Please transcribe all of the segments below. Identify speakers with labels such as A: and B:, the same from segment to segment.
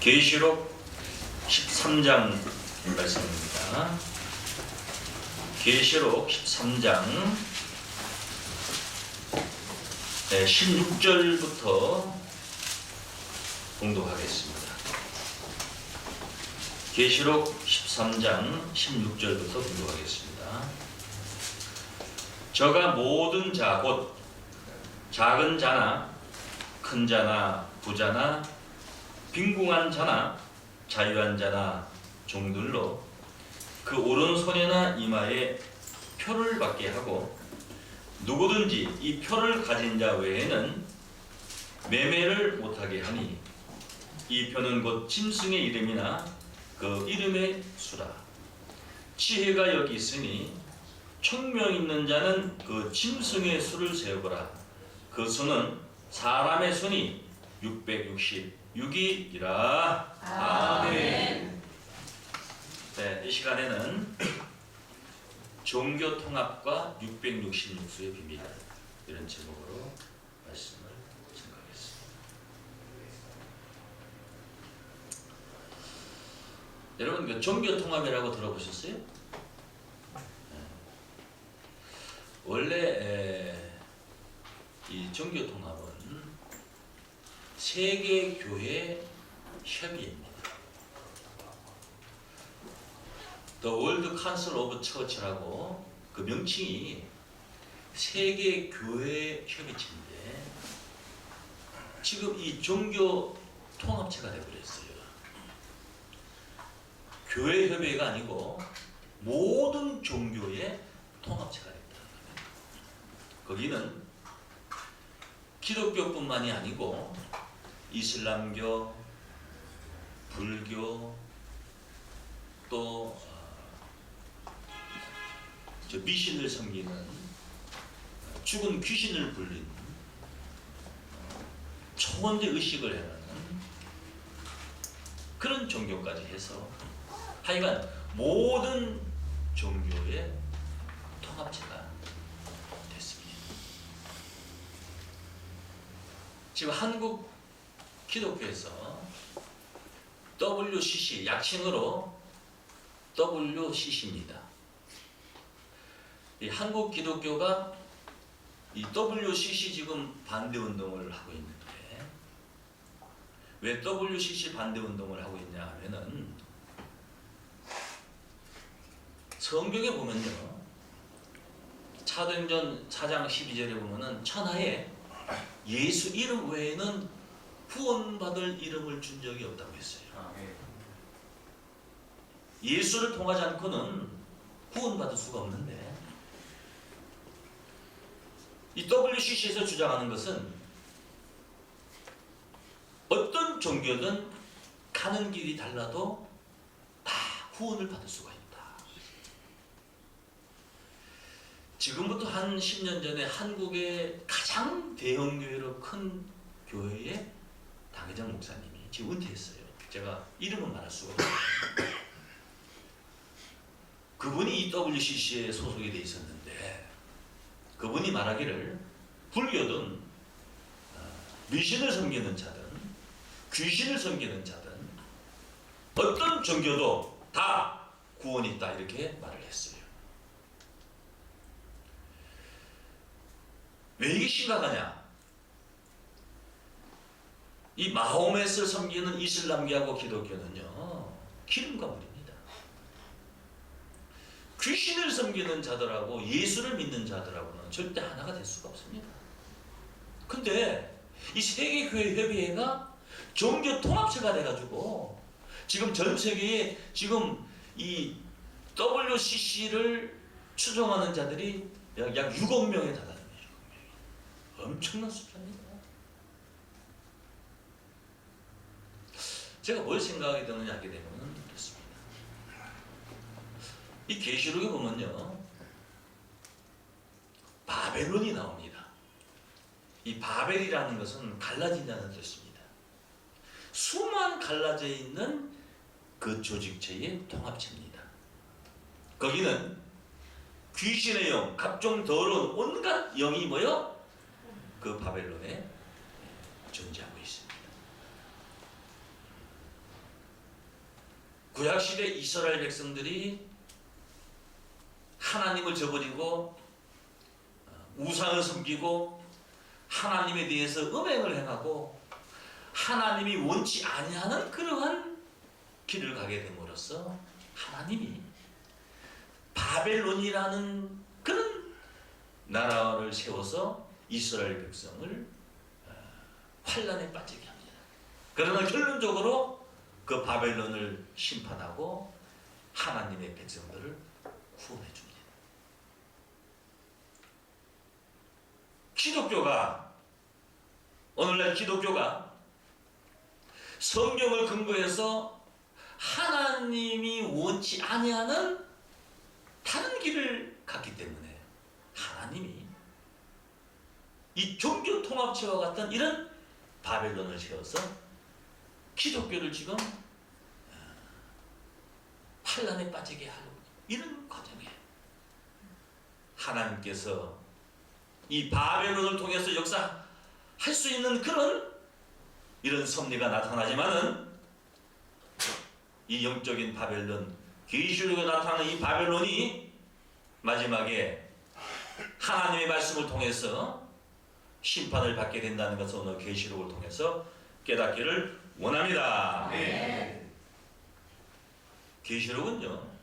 A: 계시록 13장 말씀입니다. 계시록 13장 16절부터 공독하겠습니다. 계시록 13장 16절부터 공독하겠습니다. 저가 모든 자, 곧 작은 자나 큰 자나 부자나 빈궁한 자나 자유한 자나 종들로 그 오른손이나 이마에 표를 받게 하고 누구든지 이 표를 가진 자 외에는 매매를 못하게 하니 이 표는 곧 짐승의 이름이나 그 이름의 수라. 지혜가 여기 있으니 총명 있는 자는 그 짐승의 수를 세어보라. 그 수는 사람의 손이 666이라. 아멘. 네, 이 시간에는 종교 통합과 666수의 비밀, 이런 제목으로 말씀을 증거하겠습니다. 여러분, 그 종교 통합이라고 들어보셨어요? 네. 원래 이 종교 통합은 세계 교회 협의회입니다. The World Council of Church라고 그 명칭이 세계 교회 협의체인데 지금 이 종교 통합체가 되어버렸어요. 교회 협의회가 아니고 모든 종교의 통합체가 됐다. 거기는 기독교뿐만이 아니고 이슬람교, 불교, 또 미신을 섬기는, 죽은 귀신을 불리는, 초원대 의식을 해하는 그런 종교까지 해서 하여간 모든 종교의 통합체가 됐습니다. 지금 한국 기독교에서 WCC, 약칭으로 WCC입니다. 이 한국 기독교가 이 WCC 지금 반대 운동을 하고 있는데, 왜 WCC 반대 운동을 하고 있냐 하면은 성경에 보면요, 사도행전 4장 12절에 보면은 천하에 예수 이름 외에는 구원받을 이름을 준 적이 없다고 했어요. 예수를 통하지 않고는 구원받을 수가 없는데, 이 WCC에서 주장하는 것은 어떤 종교든 가는 길이 달라도 다 구원을 받을 수가 있다. 지금부터 한 10년 전에 한국의 가장 대형 교회로 큰 교회의 당회장 목사님이 지금 은퇴했어요. 제가 이름은 말할 수가 없어요. 그분이 이 WCC에 소속이 돼 있었는데, 그분이 말하기를 불교든 미신을 섬기는 자든 귀신을 섬기는 자든 어떤 종교도 다 구원이 있다, 이렇게 말을 했어요. 왜 이게 심각하냐? 이 마호멧을 섬기는 이슬람교하고 기독교는요, 기름과 물입니다. 귀신을 섬기는 자들하고 예수를 믿는 자들하고는 절대 하나가 될 수가 없습니다. 근데 이 세계교회협의회가 종교 통합체가 돼가지고 지금 전 세계에 지금 이 WCC를 추종하는 자들이 약 6억 명에 달합니다. 6억 명이. 엄청난 숫자입니다. 제가 뭘 생각하게 되느냐 하게 되면 그렇습니다. 이 계시록에 보면요, 바벨론이 나옵니다. 이 바벨이라는 것은 갈라진다는 뜻입니다. 수만 갈라져 있는 그 조직체의 통합체입니다. 거기는 귀신의 영, 각종 더러운 온갖 영이 모여 그 바벨론에 존재하고 있습니다. 구약시대 이스라엘 백성들이 하나님을 저버리고 우상을 섬기고 하나님에 대해서 음행을 행하고 하나님이 원치 아니하는 그러한 길을 가게 됨으로써 하나님이 바벨론이라는 그런 나라를 세워서 이스라엘 백성을 환란에 빠지게 합니다. 그러나 결론적으로 그 바벨론을 심판하고 하나님의 백성들을 구원해 줍니다. 기독교가, 오늘날 기독교가 성경을 근거해서 하나님이 원치 아니하는 다른 길을 갔기 때문에 하나님이 이 종교 통합체와 같은 이런 바벨론을 세워서 기독교를 지금 환란에 빠지게 하려고 이런 과정이에요. 하나님께서 이 바벨론을 통해서 역사할 수 있는 그런 이런 섭리가 나타나지만은 이 영적인 바벨론, 계시록에 나타나는 이 바벨론이 마지막에 하나님의 말씀을 통해서 심판을 받게 된다는 것을 오늘 계시록을 통해서 깨닫기를 원합니다.
B: 네.
A: 계시록은요,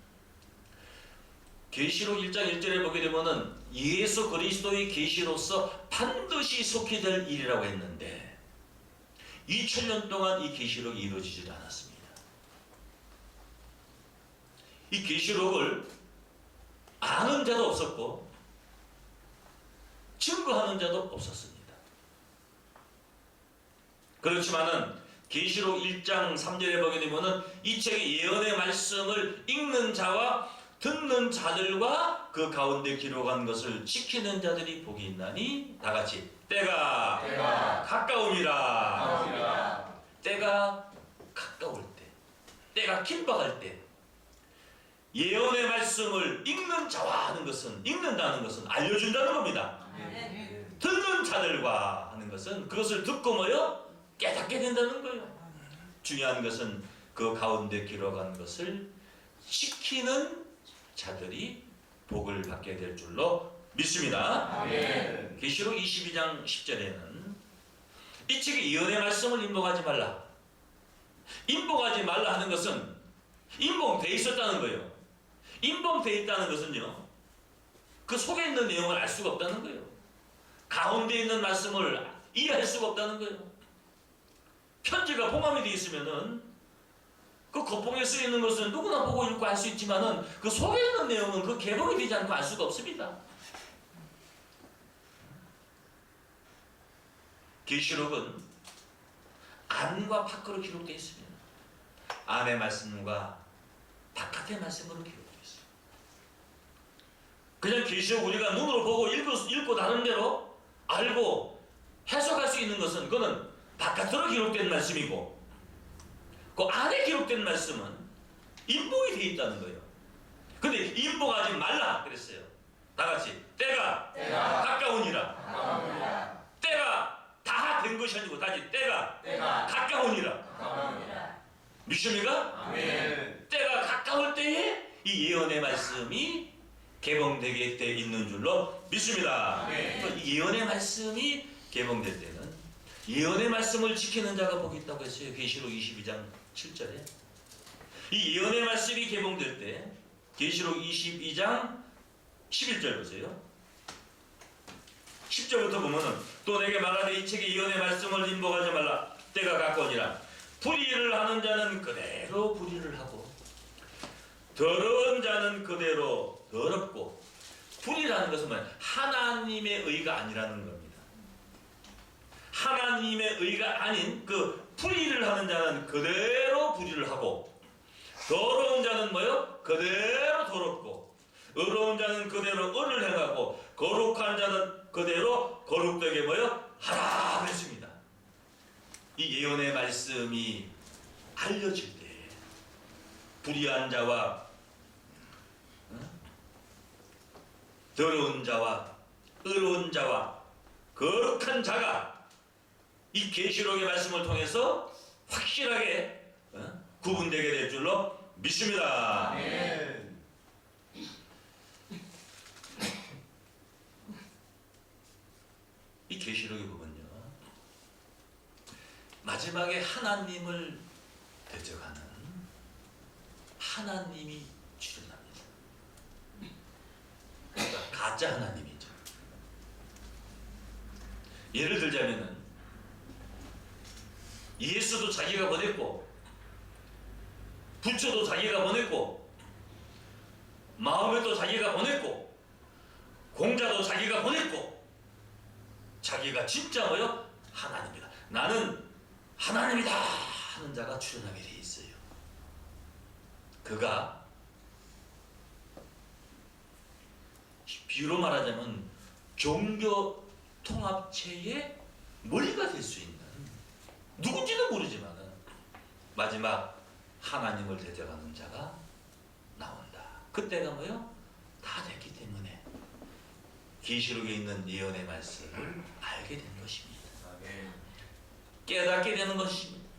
A: 계시록 1장 1절에 보게 되면은 예수 그리스도의 계시로서 반드시 속히 될 일이라고 했는데 2000년 동안 이 계시록이 이루어지질 않았습니다. 이 계시록을 아는 자도 없었고 증거하는 자도 없었습니다. 그렇지만은 계시록 1장 3절에 보게 되면은 이 책의 예언의 말씀을 읽는 자와 듣는 자들과 그 가운데 기록한 것을 지키는 자들이 복이 있나니 다같이 때가 가까우니라. 때가 가까울 때, 때가 긴박할 때 예언의 말씀을 읽는 자와 하는 것은, 읽는다는 것은 알려준다는 겁니다. 듣는 자들과 하는 것은 그것을 듣고 뭐요? 깨닫게 된다는 거예요. 중요한 것은 그 가운데 기록한 것을 지키는 자들이 복을 받게 될 줄로 믿습니다. 계시록 22장 10절에는 이 책의 예언의 말씀을 인봉하지 말라. 인봉하지 말라 하는 것은 인봉되어 있었다는 거예요. 인봉되어 있다는 것은요, 그 속에 있는 내용을 알 수가 없다는 거예요. 가운데 있는 말씀을 이해할 수가 없다는 거예요. 편지가 봉함이 되어 있으면은 그 겉봉에 쓰여 있는 것은 누구나 보고 읽고 알 수 있지만은 그 속에 있는 내용은 그 개봉이 되지 않고 알 수가 없습니다. 계시록은 안과 밖으로 기록되어 있습니다. 안의 말씀과 바깥의 말씀으로 기록되어 있습니다. 그냥 계시록 우리가 눈으로 보고 읽고 다른 대로 알고 해석할 수 있는 것은 그거는 바깥으로 기록된 말씀이고 그 안에 기록된 말씀은 인봉이 되어 있다는 거예요. 근데 인봉하지 말라 그랬어요. 다같이 때가 가까우니라. 때가 다 된 것이 아니고 다시 때가 가까우니라. 믿습니까?
B: 아멘.
A: 때가 가까울 때에 이 예언의 말씀이 개봉되게 돼 있는 줄로 믿습니다. 이 예언의 말씀이 개봉될 때는 예언의 말씀을 지키는 자가 복이 있다고 했어요. 계시록 22장 7절에 이 예언의 말씀이 개봉될 때 계시록 22장 11절 보세요. 10절부터 보면은 또 내게 말하되 이 책의 예언의 말씀을 인복하지 말라. 때가 가까우니라. 불의를 하는 자는 그대로 불의를 하고 더러운 자는 그대로 더럽고, 불의라는 것은 뭐예요? 하나님의 의가 아니라는 겁니다. 하나님의 의가 아닌 그 불의를 하는 자는 그대로 불의를 하고, 더러운 자는 뭐요? 그대로 더럽고, 의로운 자는 그대로 의를 행하고, 거룩한 자는 그대로 거룩되게 뭐요? 하라 그랬습니다. 이 예언의 말씀이 알려질 때 불의한 자와 더러운 자와 의로운 자와 거룩한 자가 이 계시록의 말씀을 통해서 확실하게 구분되게 될 줄로 믿습니다.
B: 아멘.
A: 이 계시록에 보면요, 마지막에 하나님을 대적하는 하나님이 출현합니다. 그러니까 가짜 하나님이죠. 예를 들자면은 예수도 자기가 보냈고, 부처도 자기가 보냈고, 마음에도 자기가 보냈고, 공자도 자기가 보냈고, 자기가 진짜 뭐요? 하나님이다. 나는 하나님이다 하는 자가 출현하게 돼 있어요. 그가 비유로 말하자면 종교 통합체의 머리가 될 수 있는, 누군지는 모르지만은 마지막 하나님을 대적하는 자가 나온다. 그때가 뭐요? 다 됐기 때문에 계시록에 있는 예언의 말씀을 알게 된 것입니다.
B: 아멘.
A: 깨닫게 되는 것입니다.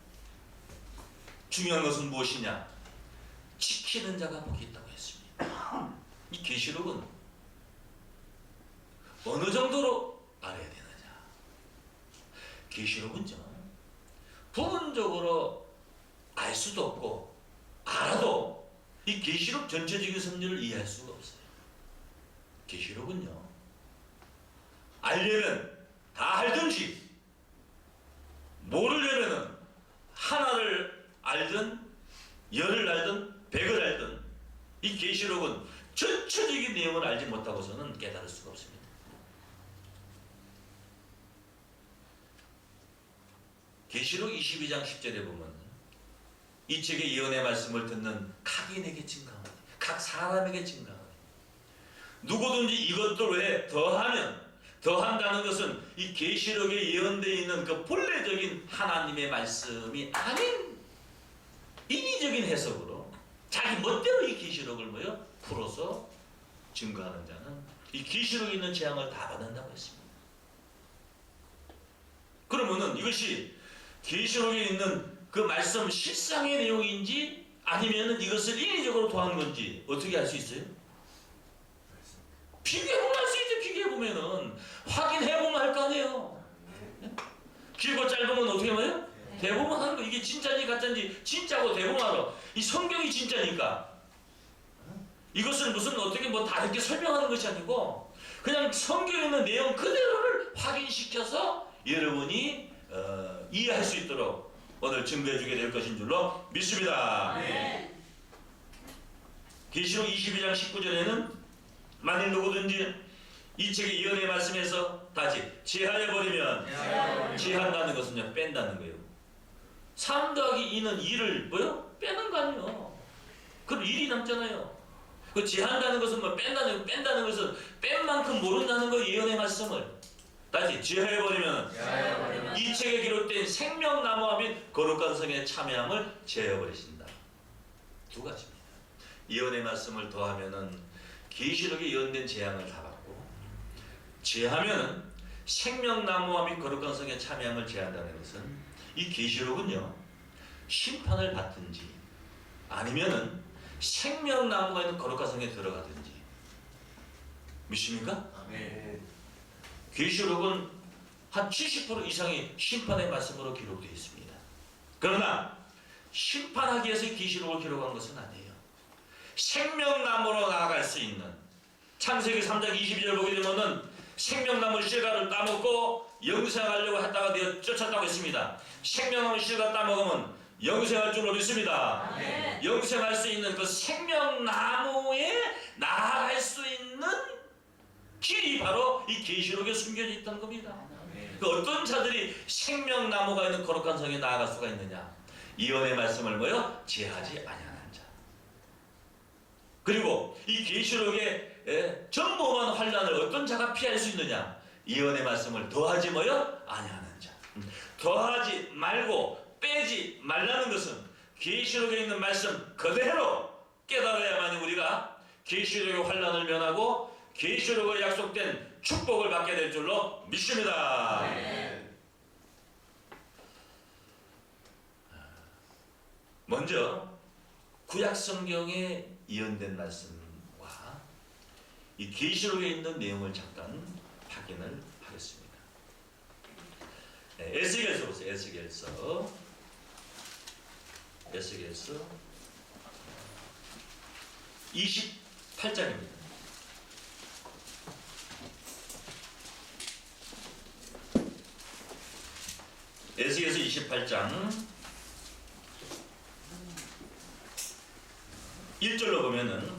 A: 중요한 것은 무엇이냐? 지키는 자가 복이 있다고 했습니다. 이 계시록은 어느 정도로 알아야 되느냐? 계시록은요, 부분적으로 알 수도 없고 알아도 이 계시록 전체적인 섭리를 이해할 수가 없어요. 계시록은요, 알려면 다 알든지 모르려면은 하나를 알든 열을 알든 백을 알든 이 계시록은 전체적인 내용을 알지 못하고서는 깨달을 수가 없습니다. 계시록 22장 10절에 보면 이 책의 예언의 말씀을 듣는 각인에게 증강하니, 각 사람에게 증강하니, 누구든지 이것들 외에 더한다는 것은 이 계시록에 예언되어 있는 그 본래적인 하나님의 말씀이 아닌 인위적인 해석으로 자기 멋대로 이 계시록을 뭐요? 풀어서 증거하는 자는 이 계시록에 있는 재앙을 다 받는다고 했습니다. 그러면은 이것이 계시록에 있는 그 말씀 실상의 내용인지 아니면은 이것을 인위적으로 더한 건지 어떻게 알 수 있어요? 비교해보면 알 수 있죠. 비교해보면은 확인해보면 할 거 아니에요. 길고 짧으면 어떻게 해요? 대보면 하는 거. 이게 진짜인지 가짜인지 진짜고 대보면 이 성경이 진짜니까 이것을 무슨 어떻게 뭐 다르게 설명하는 것이 아니고 그냥 성경에 있는 내용 그대로를 확인시켜서 여러분이 이해할 수 있도록 오늘 증거해 주게 될 것인 줄로 믿습니다. 계시록 22장 19절에는 만일 누구든지 이 책의 예언의 말씀에서 다시 제한해버리면, 제한다는 것은요, 뺀다는 거예요. 3 더하기 2는 2를 뭐요? 빼는 거 아니에요. 그럼 1이 남잖아요. 그 제한다는 것은 뭐 뺀다는 것은 뺀 만큼 모른다는 거예요. 예언의 말씀을 다시 제하여버리면 이 책에 기록된 생명나무와 및 거룩한 성의 참여함을 제하여버리신다. 두 가지입니다. 예언의 말씀을 더하면은 계시록에 예언된 재앙을 다 받고, 제하면은 생명나무와 및 거룩한 성의 참여함을 제한다는 것은 이 계시록은요, 심판을 받든지 아니면은 생명나무가 있는 거룩한 성에 들어가든지. 믿습니까?
B: 아멘.
A: 계시록은 한 70% 이상이 심판의 말씀으로 기록되어 있습니다. 그러나 심판하기 위해서 계시록을 기록한 것은 아니에요. 생명나무로 나아갈 수 있는, 창세기 3장 22절 보게 되면은 생명나무 실과를 따먹고 영생하려고 했다가 내가 쫓았다고 했습니다. 생명나무 실과 따먹으면 영생할 줄로 믿습니다.
B: 아멘.
A: 영생할 수 있는 그 생명나무에 나아갈 수 있는 길이 바로 이 계시록에 숨겨져 있던 겁니다. 그 어떤 자들이 생명나무가 있는 거룩한 성에 나아갈 수가 있느냐? 예언의 말씀을 뭐요? 제하지 아니하는 자. 그리고 이 계시록의 전무한 환난을 어떤 자가 피할 수 있느냐? 예언의 말씀을 더하지 뭐요? 아니하는 자. 더하지 말고 빼지 말라는 것은 계시록에 있는 말씀 그대로 깨달아야만 우리가 계시록의 환난을 면하고 계시록에 약속된 축복을 받게 될 줄로 믿습니다.
B: 아멘.
A: 먼저 구약 성경에 예언된 말씀과 이 계시록에 있는 내용을 잠깐 확인을 하겠습니다. 네, 에스겔서 보세요. 에스겔서 28장입니다. 에스겔서 28장 1절로 보면은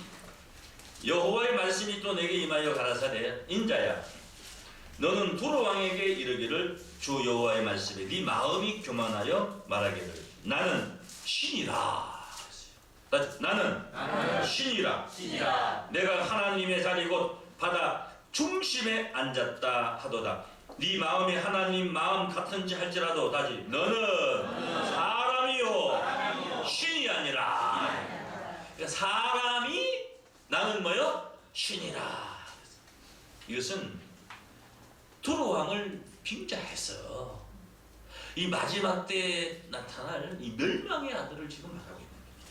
A: 여호와의 말씀이 또 내게 임하여 가라사대 인자야 너는 두로 왕에게 이르기를 주 여호와의 말씀에 네 마음이 교만하여 말하기를 나는 신이라. 나는 신이라. 내가 하나님의 자리 곧 바다 중심에 앉았다 하도다. 네 마음이 하나님 마음 같은지 할지라도 다시 너는 사람이요 신이 아니라. 그러니까 사람이 나는 뭐요? 신이라. 이것은 두로 왕을 빙자해서 이 마지막 때에 나타날 이 멸망의 아들을 지금 말하고 있는 겁니다.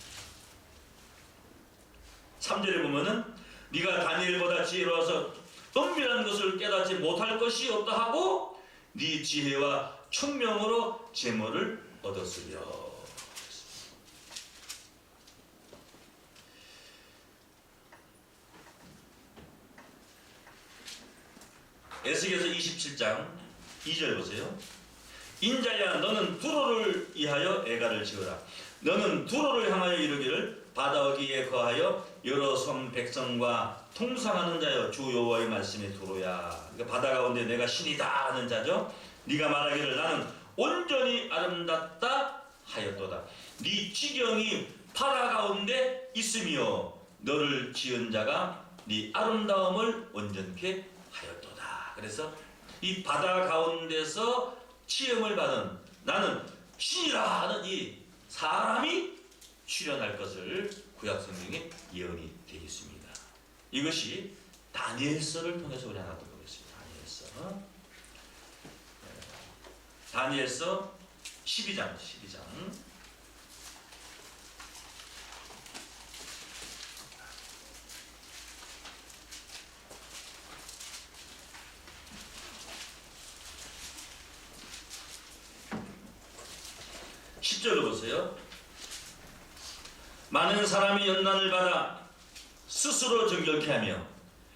A: 3절에 보면은 네가 다니엘보다 지혜로워서 은밀한 것을 깨닫지 못할 것이 없다 하고 네 지혜와 총명으로 재물을 얻었으며. 에스겔서 27장 2절 보세요. 인자야 너는 두로를 위하여 애가를 지으라. 너는 두로를 향하여 이르기를 바다 어귀에 거하여 여러 섬 백성과 통상하는 자여 주 여호와의 말씀이 두로야. 그러니까 바다 가운데 내가 신이다 하는 자죠. 네가 말하기를 나는 온전히 아름답다 하였도다. 네 지경이 바다 가운데 있으며 너를 지은 자가 네 아름다움을 온전케 하였도다. 그래서 이 바다 가운데서 치음을 받은 나는 신이라 하는 이 사람이 출현할 것을 구약 성경에 예언이 되겠습니다. 이것이 다니엘서를 통해서 우리 하나 더 보겠습니다. 다니엘서 12장 10절로 보세요. 많은 사람이 연단을 받아 스스로 정결케 하며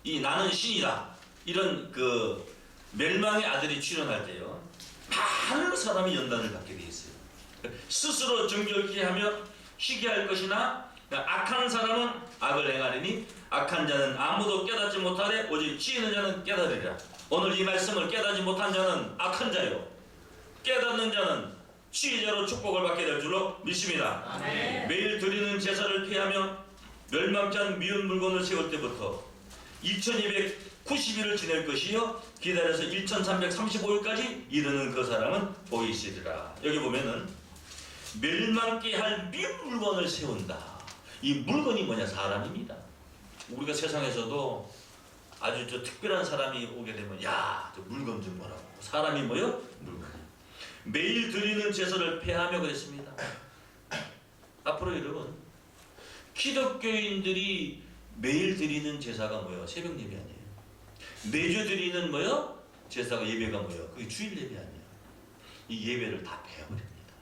A: 이 나는 신이다 이런 그 멸망의 아들이 출현할 때요 많은 사람이 연단을 받게 되어 있어요. 스스로 정결케 하며 희귀할 것이나 악한 사람은 악을 행하리니 악한 자는 아무도 깨닫지 못하되 오직 지혜 있는 자는 깨달으리라. 오늘 이 말씀을 깨닫지 못한 자는 악한 자요 깨닫는 자는 지혜자로 축복을 받게 될 줄로 믿습니다. 아멘. 매일 드리는 제사를 피하며 멸망치 않은 미운 물건을 세울 때부터 2290일을 지낼 것이요 기다려서 1335일까지 이르는 그 사람은 복이 있으리라. 여기 보면은 멸망케 할 미운 물건을 세운다. 이 물건이 뭐냐? 사람입니다. 우리가 세상에서도 아주 특별한 사람이 오게 되면 야, 저 물건 좀 보라고. 사람이 뭐요? 물건. 매일 드리는 제사를 폐하며 그랬습니다. 앞으로 여러분 기독교인들이 매일 드리는 제사가 뭐예요? 새벽 예배 아니에요. 매주 드리는 뭐예요? 제사가 예배가 뭐예요? 그게 주일 예배 아니에요. 이 예배를 다 폐해버립니다.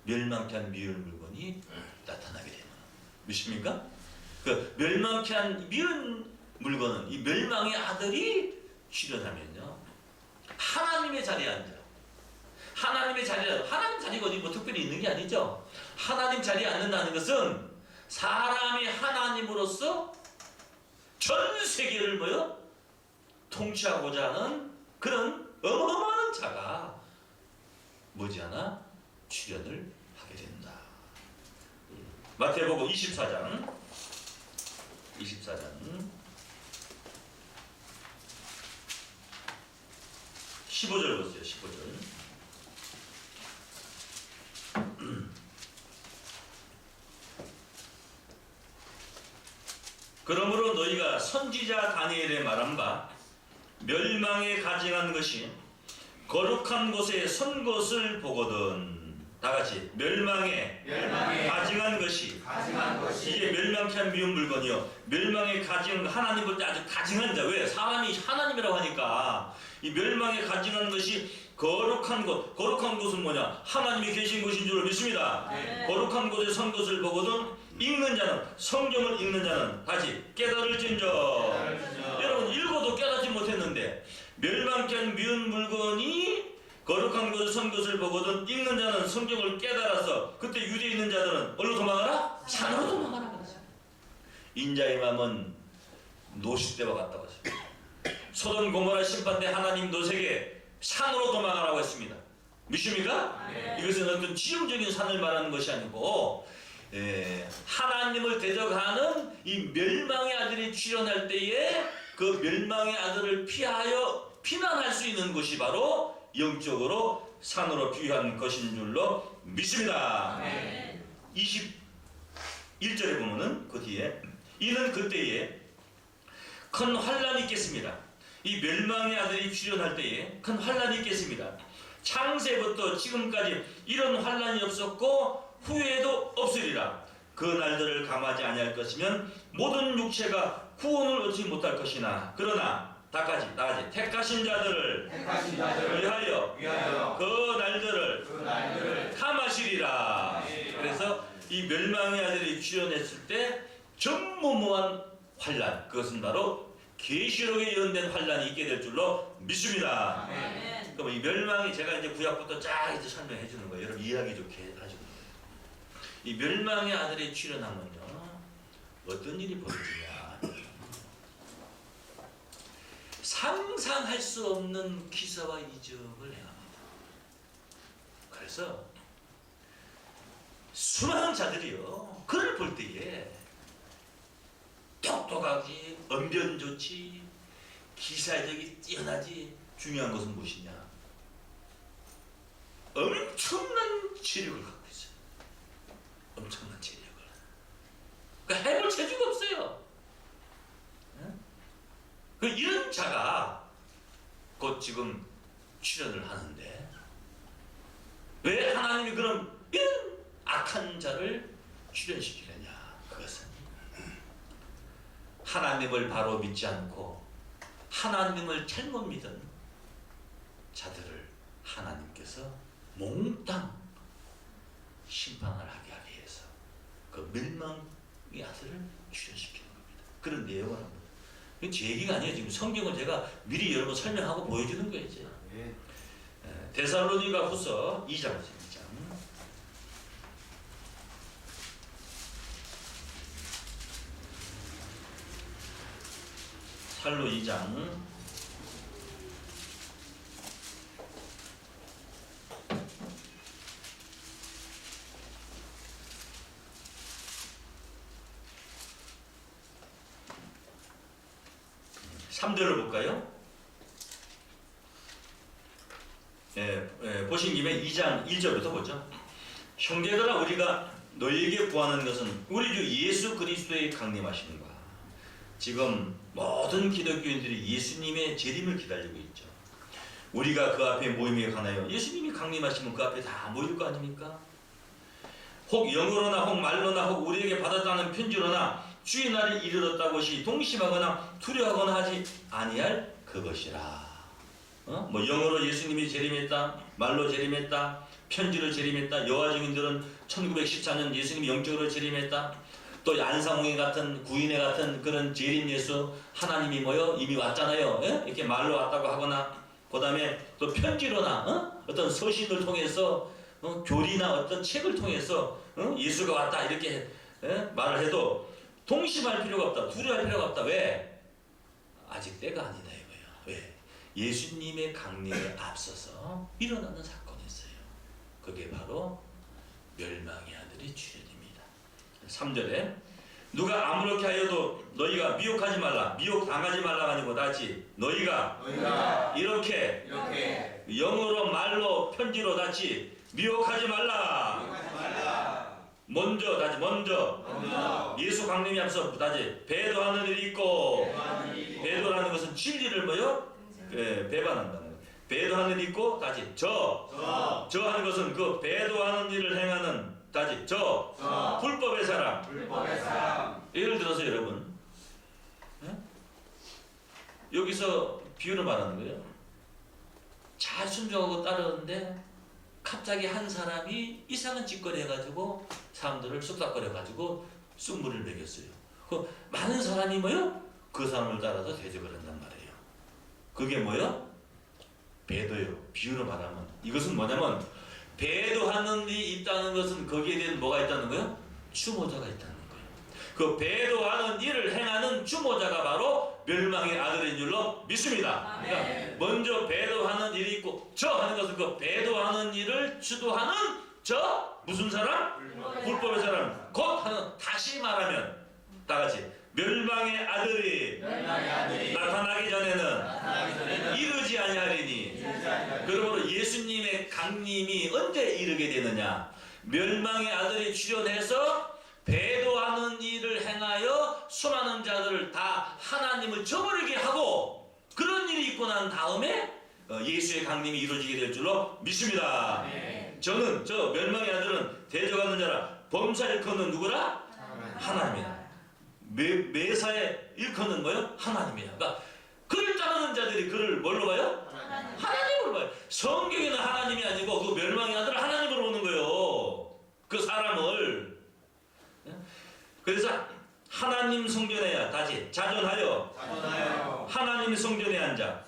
A: 멸망케 한 미운 물건이 나타나게 되면 믿습니까? 그 멸망케 한 미운 물건은 이 멸망의 아들이 출현하면요 하나님의 자리에 앉아. 하나님의 자리에 하나님 자리가 어디 뭐 특별히 있는 게 아니죠. 하나님 자리에 앉는다는 것은 사람이 하나님으로서 전 세계를 뭐요? 통치하고자 하는 그런 어마어마한 자가 머지않아 출현을 하게 된다. 마태복음 24장 15절 보세요. 15절. 그러므로 너희가 선지자 다니엘의 말한 바 멸망에 가증한 것이 거룩한 곳에 선 것을 보거든. 다 같이 멸망에 가증한 것이 이게 멸망케 한 미운 물건이요. 멸망에 가증한 하나님 볼 때 아주 가증한 자. 왜? 사람이 하나님이라고 하니까 이 멸망에 가증한 것이 거룩한 곳. 거룩한 곳은 뭐냐? 하나님이 계신 곳인 줄 믿습니다.
B: 네.
A: 거룩한 곳에 선 것을 보거든 읽는 자는, 성경을 읽는 자는 다시 깨달을진저. 여러분 읽어도 깨닫지 못했는데 멸망케 한 미운 물건이 거룩한 곳에 선 것을 보거든 읽는 자는 성경을 깨달아서 그때 유대에 있는 자들은 어디로 도망하라? 산으로 도망하라 그러죠. 인자의 마음은 노시대와 같다고 했습니다. 소돔 고모라 심판 때 하나님 노색에 산으로 도망하라고 했습니다. 믿습니까?
B: 네.
A: 이것은 어떤 지형적인 산을 말하는 것이 아니고 하나님을 대적하는 이 멸망의 아들이 출현할 때에 그 멸망의 아들을 피하여 피난할 수 있는 곳이 바로 영적으로 산으로 비유한 것인 줄로 믿습니다.
B: 네.
A: 21절에 보면은 그 뒤에 이는 그때에 큰 환란이 있겠습니다. 이 멸망의 아들이 출현할 때에 큰 환란이 있겠습니다. 창세부터 지금까지 이런 환란이 없었고 후에도 없으리라. 그 날들을 감하지 아니할 것이면 모든 육체가 구원을 얻지 못할 것이나 그러나 다까지 택하신 자들을 위하여 그 날들을 감하시리라. 그래서 이 멸망의 아들이 출현했을 때 전무후무한 환란, 그것은 바로 계시록에 예언된 환란이 있게 될 줄로 믿습니다. 그럼 이 멸망이 제가 이제 구약부터 쫙 이제 설명해 주는 거예요. 여러분 이해하기 좋게 해주는 거예요. 이 멸망의 아들이 출현하면요 어떤 일이 벌어지냐? 상상할 수 없는 기사와 이적을 행합니다. 그래서 수많은 자들이요 그를 볼 때에 똑똑하지, 언변 좋지, 기사력이 뛰어나지. 중요한 것은 무엇이냐? 엄청난 체력을 갖고 있어요. 엄청난 체력을. 그러니까 해볼 재주가 없어요. 그 이런 자가 곧 지금 출현을 하는데 왜 하나님이 그럼 이런 악한 자를 출현시키느냐? 그것은 하나님을 바로 믿지 않고 하나님을 잘못 믿은 자들을 하나님께서 몽땅 심판을 하게 하기 위해서 그 멸망의 아들을 출현시키는 겁니다. 그런 내용을 합니다. 제 얘기가 아니에요. 지금 성경을 제가 미리 여러분 설명하고 보여주는 거예요. 이제. 데살로니가 후서 2장. 살로 2장. (3절을) 볼까요? 보신 김에 2장 1절부터 보죠. 형제들아 우리가 너희에게 구하는 것은 우리 주 예수 그리스도의 강림하심과 지금 모든 기독교인들이 예수님의 재림을 기다리고 있죠. 우리가 그 앞에 모임에 가나요? 예수님이 강림하시면 그 앞에 다 모일 거 아닙니까? 혹 영어로나 혹 말로나 혹 우리에게 받았다는 편지로나 주의 날이 이르렀다고 시 동심하거나 두려워하거나 하지 아니할 그것이라. 뭐 영어로 예수님이 재림했다, 말로 재림했다, 편지로 재림했다. 여호와 증인들은 1914년 예수님이 영적으로 재림했다. 또 안상홍이 같은 구인회 같은 그런 재림 예수 하나님이 뭐요 이미 왔잖아요. 이렇게 말로 왔다고 하거나 그 다음에 또 편지로나 어떤 서신을 통해서 교리나 어떤 책을 통해서 예수가 왔다 이렇게 말을 해도 동심할 필요가 없다, 두려워할 필요가 없다. 왜? 아직 때가 아니다 이거예요. 왜? 예수님의 강림에 앞서서 일어나는 사건이 있어요. 그게 바로 멸망의 아들의 출현입니다. 3절에 누가 아무렇게 하여도 너희가 미혹하지 말라, 미혹당하지 말라가 아니고 다시 너희가 이렇게 영어로 말로 편지로 다시 미혹하지 말라. 먼저 예수 강림이 앞서 다시 배도하는 일이 있고, 배도라는 것은 진리를 뭐요? 배반한다는 거예요. 배도하는 일 있고 다시 저 하는 것은 그 배도하는 일을 행하는 다시 저 불법의 사람. 예를 들어서 여러분, 여기서 비유를 말하는 거예요. 잘 순종하고 따르는데 갑자기 한 사람이 이상한 짓거리 해가지고 사람들을 쑥닥거려가지고 쑥물을 먹였어요. 그 많은 사람이 뭐요? 그 사람을 따라서 대적을 한단 말이에요. 그게 뭐요? 배도요. 비유로 말하면 이것은 뭐냐면 배도하는 일이 있다는 것은 거기에 대한 뭐가 있다는 거예요? 추모자가 있다는 거예요. 그 배도하는 일을 행하는 추모자가 바로 멸망의 아들인 줄로 믿습니다. 그러니까 먼저 배도하는 일이 있고 저 하는 것은 그 배도하는 일을 주도하는 저 무슨 사람? 불법의 사람. 곧 하는 다시 말하면 다 같이 멸망의 아들이 나타나기 전에는 이르지 아니하리니. 그러므로 예수님의 강림이 언제 이르게 되느냐? 멸망의 아들이 출현해서 배도하는 일을 행하여 수많은 자들을 다 하나님을 저버리게 하고 그런 일이 있고 난 다음에 예수의 강림이 이루어지게 될 줄로 믿습니다. 저는 저 멸망의 아들은 대적하는 자라 범사 일컫는 누구라? 하나님이다. 매사에 일컫는 뭐요? 하나님이야. 그러니까 그를 따르는 자들이 그를 뭘로 봐요? 하나님으로 봐요. 성경에는 하나님이 아니고 그 멸망의 아들을 하나님으로 보는 거예요. 그 사람을. 그래서 하나님 성전에 다시 자존하여 하나님 성전에 앉아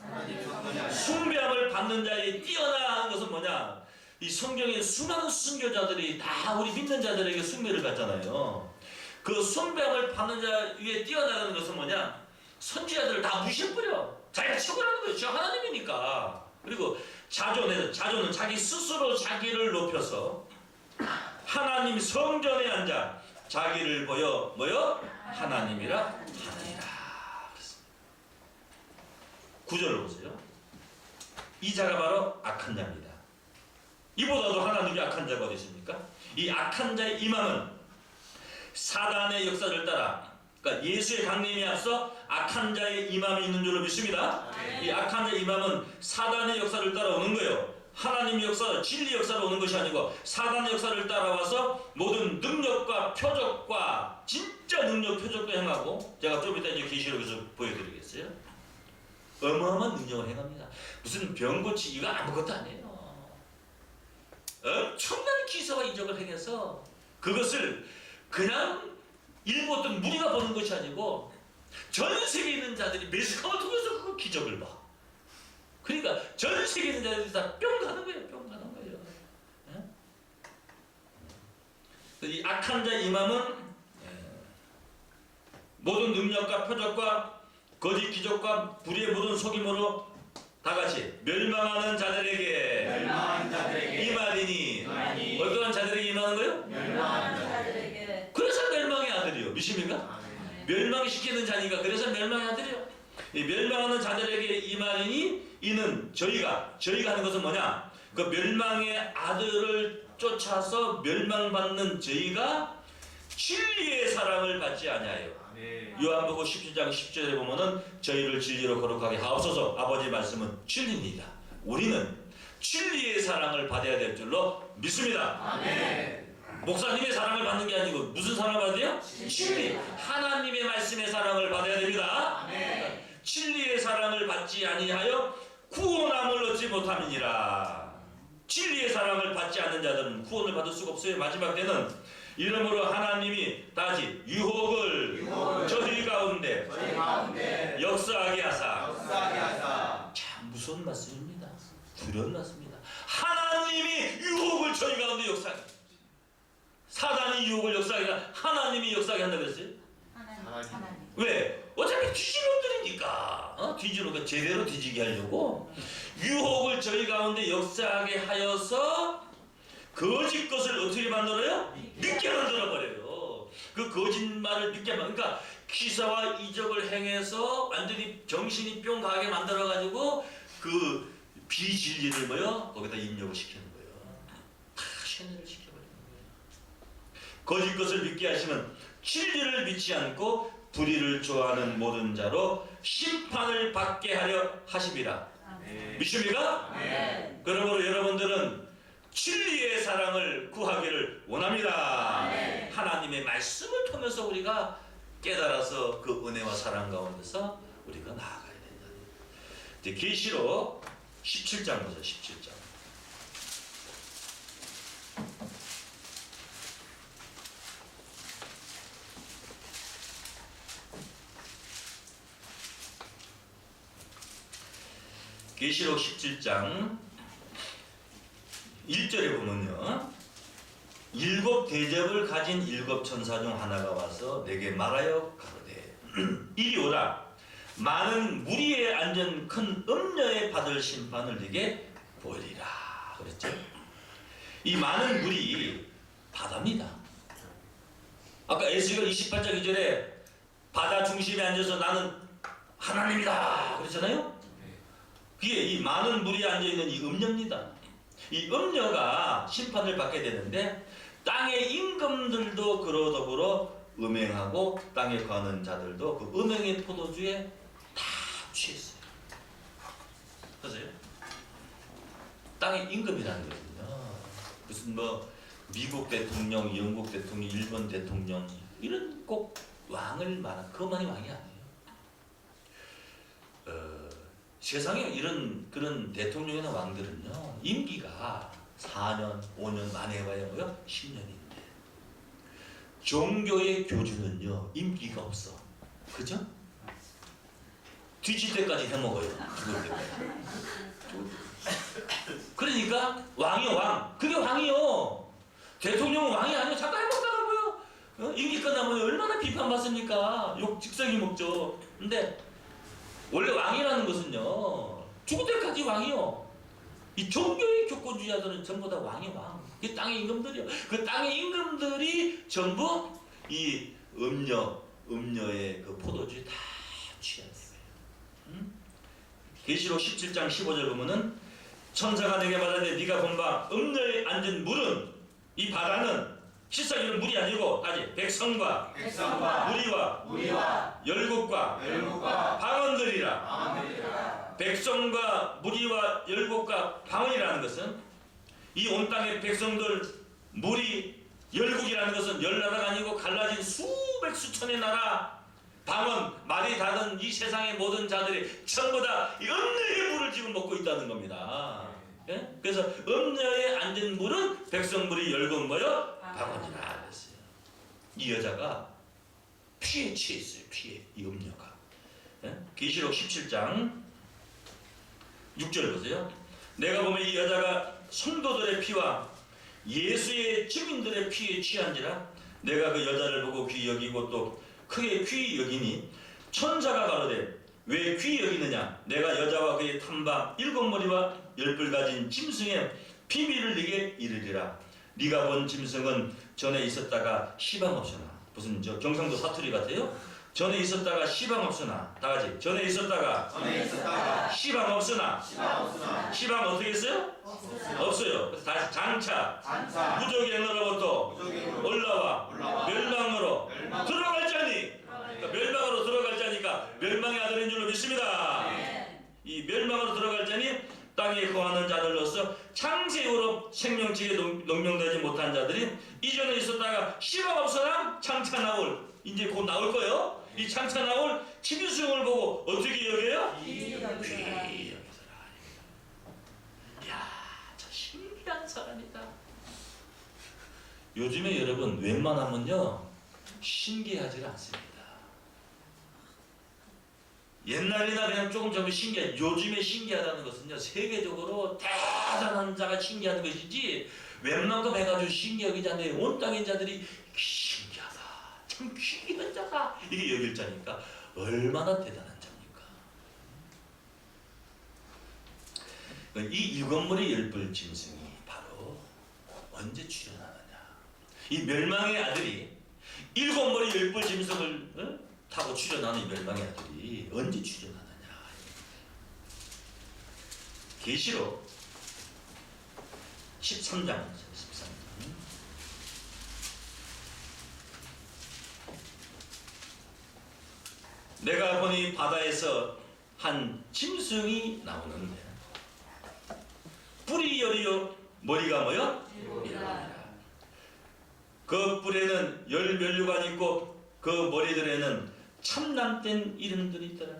A: 숭배함을 받는 자에 뛰어나는 것은 뭐냐? 이 성경에 수많은 순교자들이 다 우리 믿는 자들에게 숭배를 받잖아요. 그 숭배함을 받는 자 위에 뛰어나가는 것은 뭐냐? 선지자들을 다 무시해버려. 자기가 최고라는 거예요. 저 하나님이니까. 그리고 자존은 자기 스스로 자기를 높여서 하나님 성전에 앉아 자기를 보여 뭐요? 하나님이라 하느니라. 9절을 보세요. 이 자가 바로 악한 자입니다. 이보다도 하나님이 악한 자가 어디 있습니까? 이 악한 자의 임함은 사단의 역사를 따라, 그러니까 예수의 강림에 앞서 악한 자의 임함이 있는 줄로 믿습니다. 이 악한 자의 임함은 사단의 역사를 따라오는 거예요. 하나님의 역사, 진리 역사로 오는 것이 아니고 사단의 역사를 따라와서 모든 능력과 표적과 진짜 능력 표적도 행하고, 제가 좀 이따 이제 계시록에서 보여드리겠어요. 어마어마한 능력을 행합니다. 무슨 병 고치기가 아무것도 아니에요. 엄청난 기사와 이적을 행해서 그것을 그냥 일부 어떤 무리가 보는 것이 아니고 전 세계에 있는 자들이 메시카를 통해서 그 기적을 봐. 그러니까 전 세계에 있는 자들이 다 뿅 가는 거예요. 뿅 가는 거예요. 이 악한 자 임함은 모든 능력과 표적과 거짓 기적과 불의의 모든 속임으로 다같이 멸망하는 자들에게 임하리니. 어떠한 자들에게 임하는 거예요?
B: 멸망하는 자들에게.
A: 그래서 멸망의 아들이요. 믿습니까? 멸망시키는 자니까 그래서 멸망의 아들이요. 이 멸망하는 자들에게 임하리니, 이는 저희가 하는 것은 뭐냐? 그 멸망의 아들을 쫓아서 멸망받는 저희가 진리의 사랑을 받지 아니하여. 요한복음 17장 10절에 보면은 저희를 진리로 거룩하게 하옵소서. 아버지 말씀은 진리입니다. 우리는 진리의 사랑을 받아야 될 줄로 믿습니다.
B: 아멘.
A: 목사님의 사랑을 받는 게 아니고 무슨 사랑을 받아야 돼요? 진리. 하나님의 말씀의 사랑을 받아야 됩니다.
B: 아멘.
A: 진리의 사랑을 받지 아니하여 구원함을 얻지 못함이니라. 진리의 사랑을 받지 않는 자들은 구원을 받을 수가 없어요. 마지막 때는 이러므로 하나님이 다시 유혹을 저희 가운데 역사하게 하사. 참 무서운 말씀입니다. 두려운 말씀입니다. 하나님이 유혹을 저희 가운데 역사하게. 사단이 유혹을 역사하게 하나, 하나님이 역사하게 한다고 그랬어요?
B: 하나님.
A: 왜? 어차피 뒤질 놈들이니까. 뒤지는 제대로 뒤지게 하려고 유혹을 저희 가운데 역사하게 하여서 거짓 것을 어떻게 만들어요? 믿게 만들어버려요. 그 거짓말을 믿게 그러니까 기사와 이적을 행해서 완전히 정신이 뿅 가게 만들어가지고 그 비진리를 뭐요? 거기다 입력을 시키는 거예요. 다 세뇌를 시켜버리는 거예요. 거짓 것을 믿게 하시면 진리를 믿지 않고 불의를 좋아하는 모든 자로 심판을 받게 하려 하심이라.
B: 아멘.
A: 믿습니까?
B: 아멘.
A: 그러므로 여러분들은 진리의 사랑을 구하기를 원합니다.
B: 아멘.
A: 하나님의 말씀을 통해서 우리가 깨달아서 그 은혜와 사랑 가운데서 우리가 나아가야 된다. 이제 계시록 17장 보세요. 17장. 계시록 17장 1절에 보면요, 일곱 대접을 가진 일곱 천사 중 하나가 와서 내게 말하여 가로되 이리 오라. 많은 무리에 앉은 큰 음녀에 받을 심판을 네게 보이리라. 그랬죠? 이 많은 무리 바다입니다. 아까 에스겔 28장 2절에 바다 중심에 앉아서 나는 하나님이다 그랬잖아요. 그게 이 많은 무리에 앉아있는 이 음녀입니다. 이 음녀가 심판을 받게 되는데 땅의 임금들도 그로 더불어 음행하고 땅에 거하는 자들도 그 음행의 포도주에 다 취했어요. 그래서요? 땅의 임금이라는 거거든요. 무슨 뭐 미국 대통령, 영국 대통령, 일본 대통령 이런 꼭 왕을 말한 그것만이 왕이 아니에요. 세상에 이런 그런 대통령이나 왕들은요 임기가 4년, 5년 많이 해봐야 뭐요? 10년인데 종교의 교주는요 임기가 없어. 그죠? 뒤질 때까지 해먹어요. 죽을 때까지. 그러니까 왕이요 왕. 그게 왕이요. 대통령은 왕이 아니요. 잠깐 해먹다가고요. 임기 끝나면 얼마나 비판받습니까? 욕 직성이 먹죠. 근데 원래 왕이라는 것은요 죽을 때까지 왕이요. 이 종교의 교권주의자들은 전부 다 왕이 왕. 그 땅의 임금들이요. 그 땅의 임금들이 전부 이 음녀의 그 포도주에 다 취한 거예요. 계시록 17장 15절 보면은 천사가 내게 말하되 네가 본 바 음녀에 앉은 물은 이 바다는 실상에는 물이 아니고 다시 백성과 무리와 열국과 방언들이라. 백성과 무리와 열국과 방언이라는 것은 이 온 땅의 백성들, 무리, 열국이라는 것은 열 나라가 아니고 갈라진 수백 수천의 나라, 방언, 말이 다른 이 세상의 모든 자들이 전부 다 이 음녀의 물을 지금 먹고 있다는 겁니다. 예? 그래서 음녀에 앉은 물은 백성, 무리, 열국 뭐요? 방언이라 그랬어요. 이 여자가 피에 취했어요. 피에 이 음녀가. 예? 계시록 17장 6절 보세요. 내가 보면 이 여자가 성도들의 피와 예수의 증인들의 피에 취한지라. 내가 그 여자를 보고 귀히 여기고 또 크게 귀히 여기니 천사가 가로되 왜 귀히 여기느냐. 내가 여자와 그의 탐방 일곱 머리와 열뿔 가진 짐승의 비밀을 네게 이르리라. 네가 본 짐승은 전에 있었다가 시방 없으나. 무슨 저 경상도 사투리 같아요? 전에 있었다가 시방 없으나. 다같이 전에 있었다가 시방 없으나. 시방 어떻게 했어요? 없어요. 그래서 다시 장차 무적행으로부터 올라와 멸망으로 들어갈 자니. 그러니까 멸망으로 들어갈 자니까 멸망의 아들인 줄로 믿습니다. 이 멸망으로 들어갈 자니 땅에 거하는 자들로서 창세후로 생명체에 농명되지 못한 자들이 이전에 있었다가 시방 없으나 장차 나올, 이제 곧 나올 거예요. 이 장차 나올 짐승을 보고 어떻게 여겨요? 귀히 여기더라. 이야, 참 신기한 사람이다. 요즘에 여러분 웬만하면요 신기하지 않습니다. 옛날이나 그냥 조금 신기해. 요즘에 신기하다는 것은요 세계적으로 대단한 자가 신기한 것이지 웬만큼 해가지고 신기하기 전에 온 땅의 자들이 신기하다, 참 귀한 자다 이게 여길 자니까 얼마나 대단한 자입니까? 이 일곱 머리 열뿔 짐승이 바로 언제 출현하느냐. 이 멸망의 아들이 일곱 머리 열뿔 짐승을 타고 출현하는 이 멸망의 아들이 언제 출현하느냐. 계시록 13장. 내가 보니 바다에서 한 짐승이 나오는데 뿔이 열이요 머리가 뭐요?
B: 일곱이라.
A: 그 뿔에는 열 면류관이 있고 그 머리들에는 참남된 이름들이 있더라.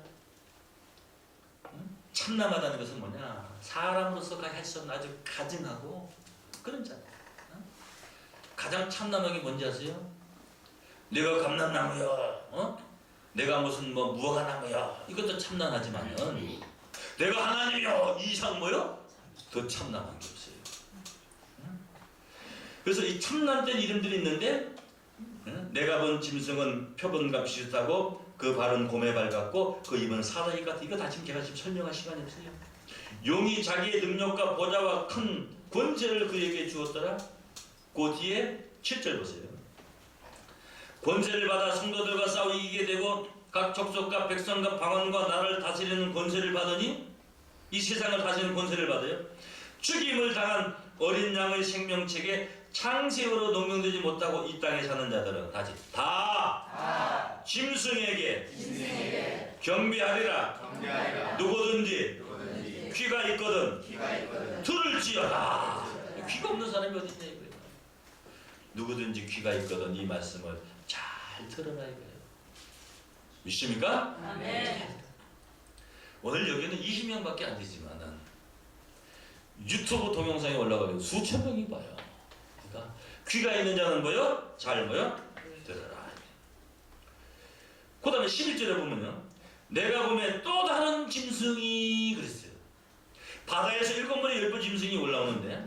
A: 참남하다는 것은 뭐냐? 사람으로서 할 수 없는 아주 가증하고 그런 자. 가장 참남한 게 뭔지 아세요? 내가 감람나무야. 내가 무슨 뭐 무화과 나무야. 이것도 참남하지만은 내가 하나님이야. 이 이상 뭐요? 더 참남한 게 없어요. 그래서 이 참남된 이름들이 있는데 내가 본 짐승은 표본과 비슷하고 그 발은 곰의 발 같고 그 입은 사다리 같아. 이거 다 지금 제가 지금 설명할 시간이 없어요. 용이 자기의 능력과 보좌와 큰 권세를 그에게 주었더라. 그 뒤에 7절 보세요. 권세를 받아 성도들과 싸워 이기게 되고 각 족속과 백성과 방언과 나라를 다스리는 권세를 받으니 이 세상을 다스리는 권세를 받아요. 죽임을 당한 어린 양의 생명책에 창세후로 농명되지 못하고 이 땅에 사는 자들은 다 짐승에게 경배하리라. 누구든지 귀가 있거든 들을지어다. 귀가 없는 사람이 어디 있냐 이거예요. 누구든지 귀가 있거든 이 말씀을 잘 들어라 이거예요. 믿습니까?
B: 아멘.
A: 오늘 여기는 20명밖에 안 되지만은 유튜브 동영상이 올라가면 수천 명이 봐요. 그러니까 귀가 있는 자는 뭐요? 잘 뭐요? 들어라. 그 다음에 11절에 보면요. 내가 보면 또 다른 짐승이 그랬어요. 바다에서 7마리 10번 짐승이 올라오는데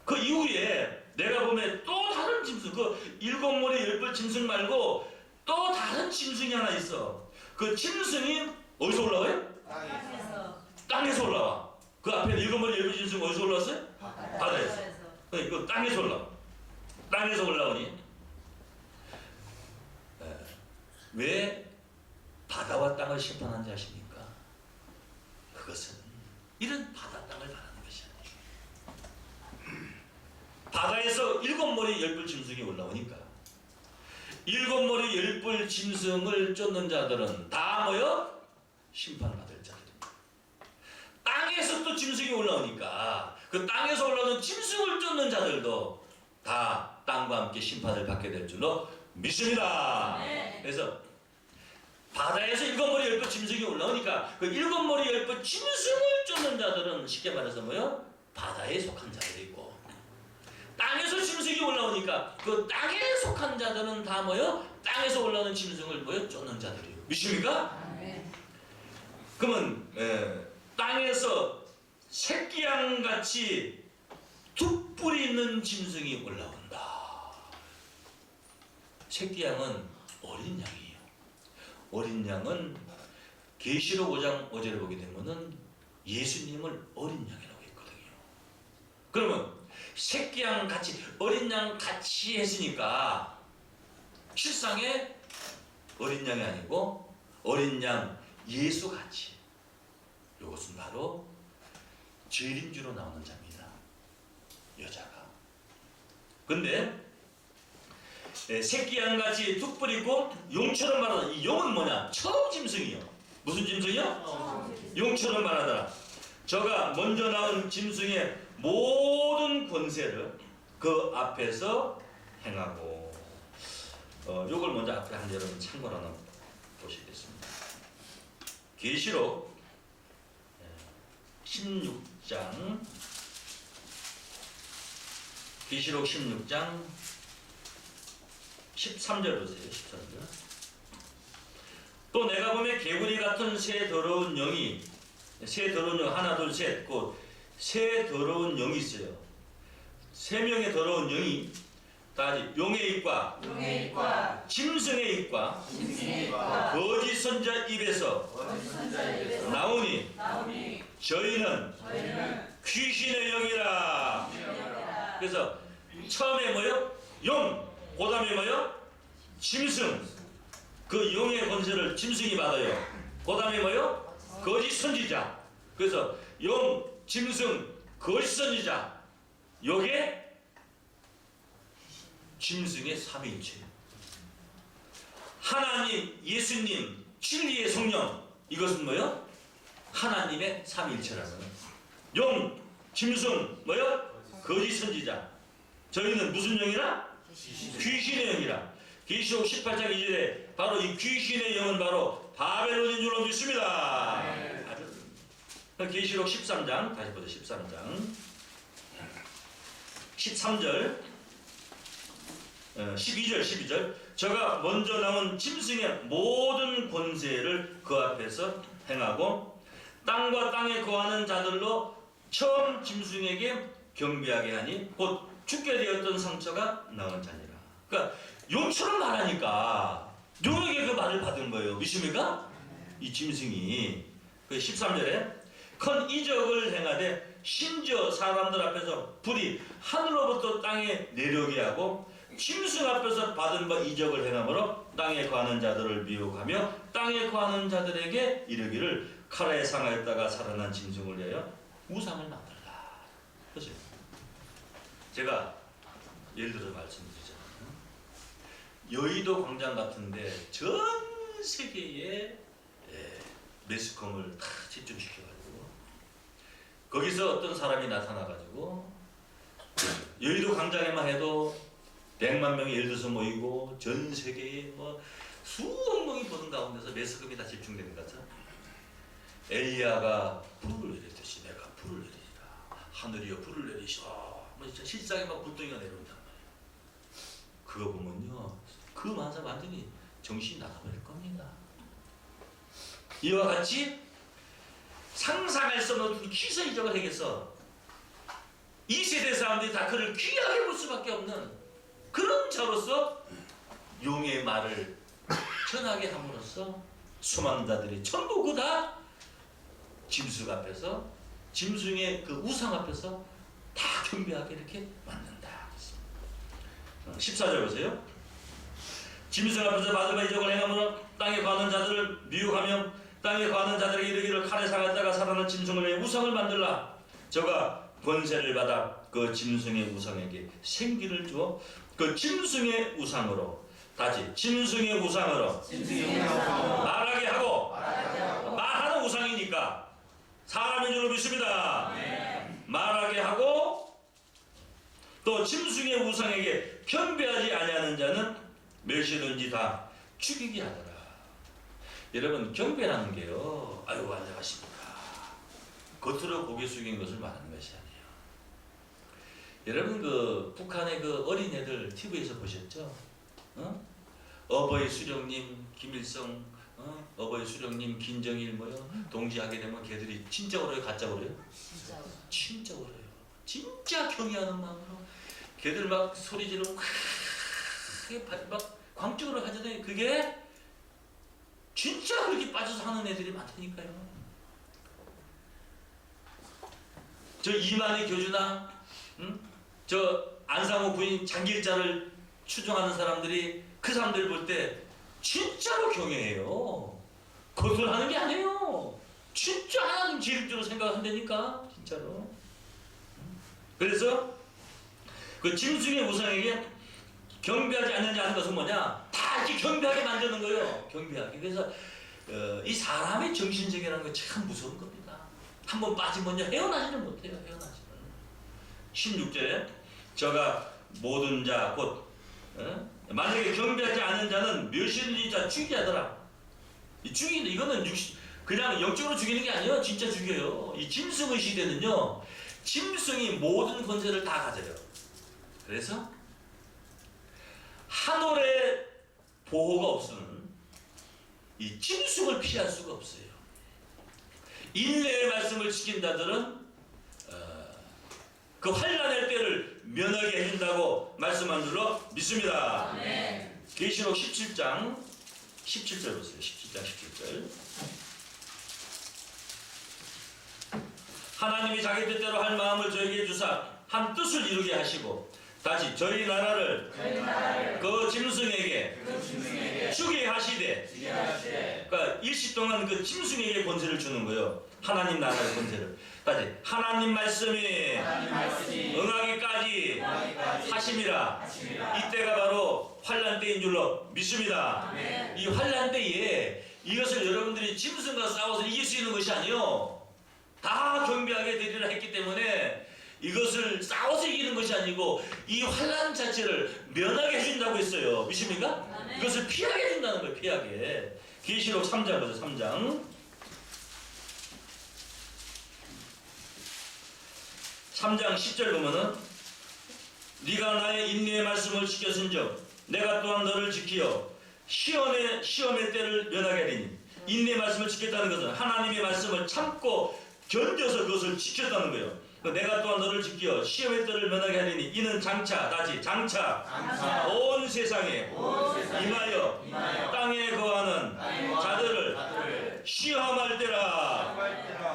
A: 그 이후에 내가 보면 또 다른 짐승, 그 7마리 10번 짐승 말고 또 다른 짐승이 하나 있어. 그 짐승이 어디서 올라와요? 땅에서 올라와. 그 앞에 7마리 10번 짐승 어디서 올라왔어요? 바다에서. 그 땅에서 올라와. 땅에서 올라오니 왜 바다와 땅을 심판한지 아십니까? 그것은 이런 바다 땅을 바라는 것이 아니에요. 바다에서 7마리 10뿔 짐승이 올라오니까 7마리 10뿔 짐승을 쫓는 자들은 다 뭐요? 심판받을 자들입니다. 땅에서 또 짐승이 올라오니까 그 땅에서 올라오는 짐승을 쫓는 자들도 다 땅과 함께 심판을 받게 될 줄로 믿습니다. 그래서 바다에서 7마리 10뿔 짐승이 올라오니까 그 7마리 10뿔 짐승을 쫓는 자들은 쉽게 말해서 뭐요? 바다에 속한 자들이고 땅에서 짐승이 올라오니까 그 땅에 속한 자들은 다 뭐요? 땅에서 올라오는 짐승을 뭐요? 쫓는 자들이에요. 믿습니까? 그러면 땅에서 새끼양같이 두 뿔이 있는 짐승이 올라온다. 새끼양은 어린 양이에요. 어린 양은 계시록 5장 5절을 보게 되면은 예수님을 어린 양이라고 했거든요. 그러면 새끼양 같이 어린 양 같이 했으니까 실상에 어린 양이 아니고 어린 양 예수 같이. 이것은 바로 재림주로 나오는 자입니다. 여자가. 근데 새끼양같이 두 뿔이고 용처럼 말하다. 이 용은 뭐냐? 처음 짐승이요. 무슨 짐승이요? 용처럼 말하더라. 저가 먼저 나온 짐승의 모든 권세를 그 앞에서 행하고 요걸 먼저 앞에 한 여러분 참고로 하나 보시겠습니다. 계시록 16장 계시록 16장 13절 보세요. 13절. 또 내가 보면 개구리 같은 새 더러운 영이 하나 둘 셋 곧 새 더러운 영이 있어요. 3명의 더러운 영이 다 용의 입과 짐승의 입과 거짓 선자 입에서 나오니 저희는 귀신의 영이라. 그래서 처음에 뭐요? 용. 그 다음에 뭐요? 짐승. 그 용의 권세를 짐승이 받아요. 그 다음에 뭐요? 거짓 선지자. 그래서 용, 짐승, 거짓 선지자. 요게 짐승의 삼위일체예요. 하나님, 예수님, 진리의 성령 이것은 뭐요? 하나님의 삼위일체라는 용, 짐승 뭐요? 거짓 선지자. 저희는 무슨 영이라? 귀신의 영이라. 계시록 18장 2절에 바로 이 귀신의 영은 바로 바벨론인 줄로 믿습니다. 계시록 13장 다시 보죠. 13장 13절 12절 저가 먼저 나온 짐승의 모든 권세를 그 앞에서 행하고 땅과 땅에 거하는 자들로 처음 짐승에게 경배하게 하니 곧 죽게 되었던 상처가 나온 자니라. 그러니까 용처럼 말하니까 용에게 그 말을 받은 거예요. 믿습니까? 이 짐승이 그 13절에 큰 이적을 행하되 심지어 사람들 앞에서 불이 하늘로부터 땅에 내려오게 하고 짐승 앞에서 받은 바 이적을 행함으로 땅에 거하는 자들을 미혹하며 땅에 거하는 자들에게 이르기를 칼에 상하였다가 살아난 짐승을 위하여 우상을 만들라. 그렇죠? 제가 예를 들어 말씀드리잖아요. 여의도 광장 같은데 전 세계의 매스컴을 다 집중시켜가지고 거기서 어떤 사람이 나타나가지고 여의도 광장에만 해도 100만 명이 예를 들어서 모이고 전 세계에 뭐 수억 명이 보는 가운데서 매스컴이 다 집중되는 거죠. 엘리야가 불을 내리듯이 내가 불을 내리리라. 하늘이여 불을 내리시오. 뭐 진짜 실상에 막 불덩이가 내려온단 말이에요. 그거 보면요, 그 만사 완전히 정신이 나가버릴 겁니다. 이와 같이 상상할 수 없는 기사이적을 행해서 이 세대 사람들이 다 그를 귀하게 볼 수밖에 없는 그런 자로서 용의 말을 전하게 함으로써 수많은 자들이 전부 그 다 짐승 앞에서 짐승의 그 우상 앞에서 다 경배하게 이렇게 만든다. 14절 보세요. 짐승 앞에서 받은 바 이적을 행함으로 땅에 거하는 자들을 미혹하며 땅에 거하는 자들에게 이르기를 칼에 상하였다가 살아난 짐승을 위해 우상을 만들라. 저가 권세를 받아 그 짐승의 우상에게 생기를 주어 그 짐승의 우상으로 다시 짐승의 우상으로 말하게 하고 말하는 우상이니까 사람인 줄 믿습니다. 말하게 하고 또 짐승의 우상에게 경배하지 아니하는 자는 멸시든지 다 죽이게 하더라. 여러분, 경배라는 게요, 아유 안녕하십니까, 겉으로 고개 숙인 것을 말하는 것이 아니에요. 여러분, 그 북한의 그 어린애들 TV에서 보셨죠? 어버이 수령님 김일성, 어버이 수령님 김정일 뭐요, 동지하게 되면 걔들이 진짜 울어요, 가짜 울어요? 진짜 울어요. 진짜 경의하는 마음으로 걔들 막 소리 지르고 막 광적으로 하잖아요. 그게 진짜 그렇게 빠져서 하는 애들이 많다니까요. 저 이만희 교주나 저 안상호 부인 장길자를 추종하는 사람들이 그 사람들 볼 때 진짜로 경외해요. 겉으로 하는 게 아니에요. 진짜 하나님 지름대로 생각한다니까, 진짜로. 그래서 그 짐승의 우상에게 경배하지 않는지 하는 것은 뭐냐? 다 이렇게 경배하게 만드는 거예요. 경배하게. 그래서 이 사람의 정신세계라는 거 참 무서운 겁니다. 한번 빠지면요 헤어나지는 못해요. 헤어나지는. 16절에 저가 모든 자 곧 만약에 경배하지 않는 자는 멸시든지 다 죽이게 하더라. 이 죽이는 이거는 그냥 영적으로 죽이는 게 아니에요. 진짜 죽여요. 이 짐승의 시대는요, 짐승이 모든 권세를 다 가져요. 그래서 하늘의 보호가 없으면 이 짐승을 피할 수가 없어요. 인내의 말씀을 지킨 자들은 그 환난의 때를 면하게 해준다고 말씀한 줄로 믿습니다. 계시록 17장 17절 보세요. 17장 17절. 하나님이 자기 뜻대로 할 마음을 저에게 주사 한 뜻을 이루게 하시고 다시 저희 나라를 그 짐승에게 주게 하시되, 그러니까 일시 동안 그 짐승에게 권세를 주는 거예요. 하나님 나라의 권세를. 다시 하나님 말씀이 응하기까지 하심이라. 이때가 바로 환난 때인 줄로 믿습니다. 이 환난 때에 이것을 여러분들이 짐승과 싸워서 이길 수 있는 것이 아니요. 다 경배하게 되리라 했기 때문에 이것을 싸워서 이기는 것이 아니고 이 환난 자체를 면하게 해준다고 했어요. 믿습니까?
B: 아멘.
A: 이것을 피하게 해준다는 거예요. 피하게. 계시록 3장 보세요. 3장 10절 보면은 네가 나의 인내의 말씀을 지켰은즉 내가 또한 너를 지키어 시험의 때를 면하게 하리니. 인내의 말씀을 지켰다는 것은 하나님의 말씀을 참고 견뎌서 그것을 지켰다는 거예요. 내가 또한 너를 지키어 시험의 때를 면하게 하리니 이는 장차 온 세상에 임하여 땅에 거하는 자들을 시험할 때라.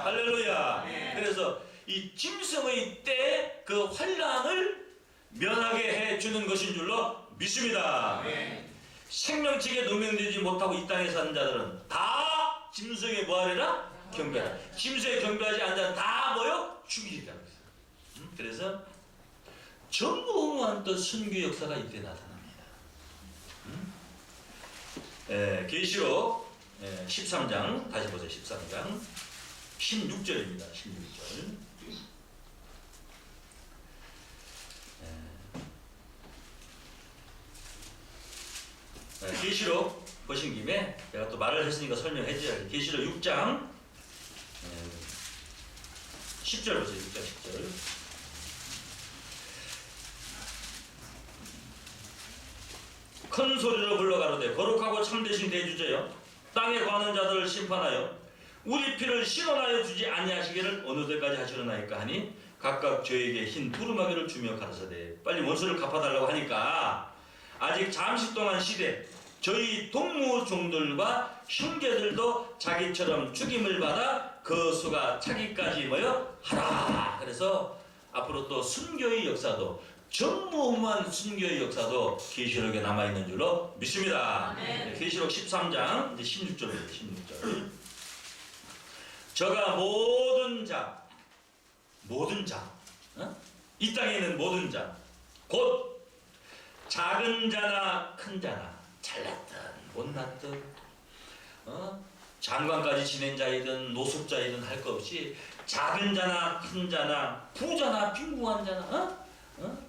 A: 할렐루야. 그래서 이 짐승의 때 그 환난을 면하게 해주는 것인 줄로 믿습니다. 생명책에 노명되지 못하고 이 땅에 사는 자들은 다 짐승에 뭐하리라? 경배하라. 짐승에 경배하지 않는 자는 다 뭐요? 죽이리라고 했어요. 그래서 전무후무한 또 선교 역사가 이때 나타납니다. 계시록 13장 다시 보세요. 13장 16절입니다. 16절. 계시록 보신 김에 제가 또 말을 했으니까 설명해줘야지. 계시록 6장 10절 보세요. 6장 10절. 큰 소리로 불러가로되 거룩하고 참되신 대주제여 땅에 거하는 자들을 심판하여 우리 피를 실현하여 주지 아니하시기를 어느 때까지 하시려나이까 하니 각각 저에게 흰 두루마기를 주며 가라사대. 빨리 원수를 갚아달라고 하니까 아직 잠시 동안 시대 저희 동무종들과 형제들도 자기처럼 죽임을 받아 그 수가 차기까지 뭐요? 하라. 그래서 앞으로 또 순교의 역사도 전무후무한 순교의 역사도 계시록에 남아있는 줄로 믿습니다. 계시록 13장 이제 16절입니다. 16절. 저가 모든 자 이 땅에 있는 모든 자 곧 작은 자나 큰 자나 잘났든 못났든 장관까지 지낸 자이든 노숙자이든 할 것 없이 작은 자나 큰 자나 부자나 빈궁한 자나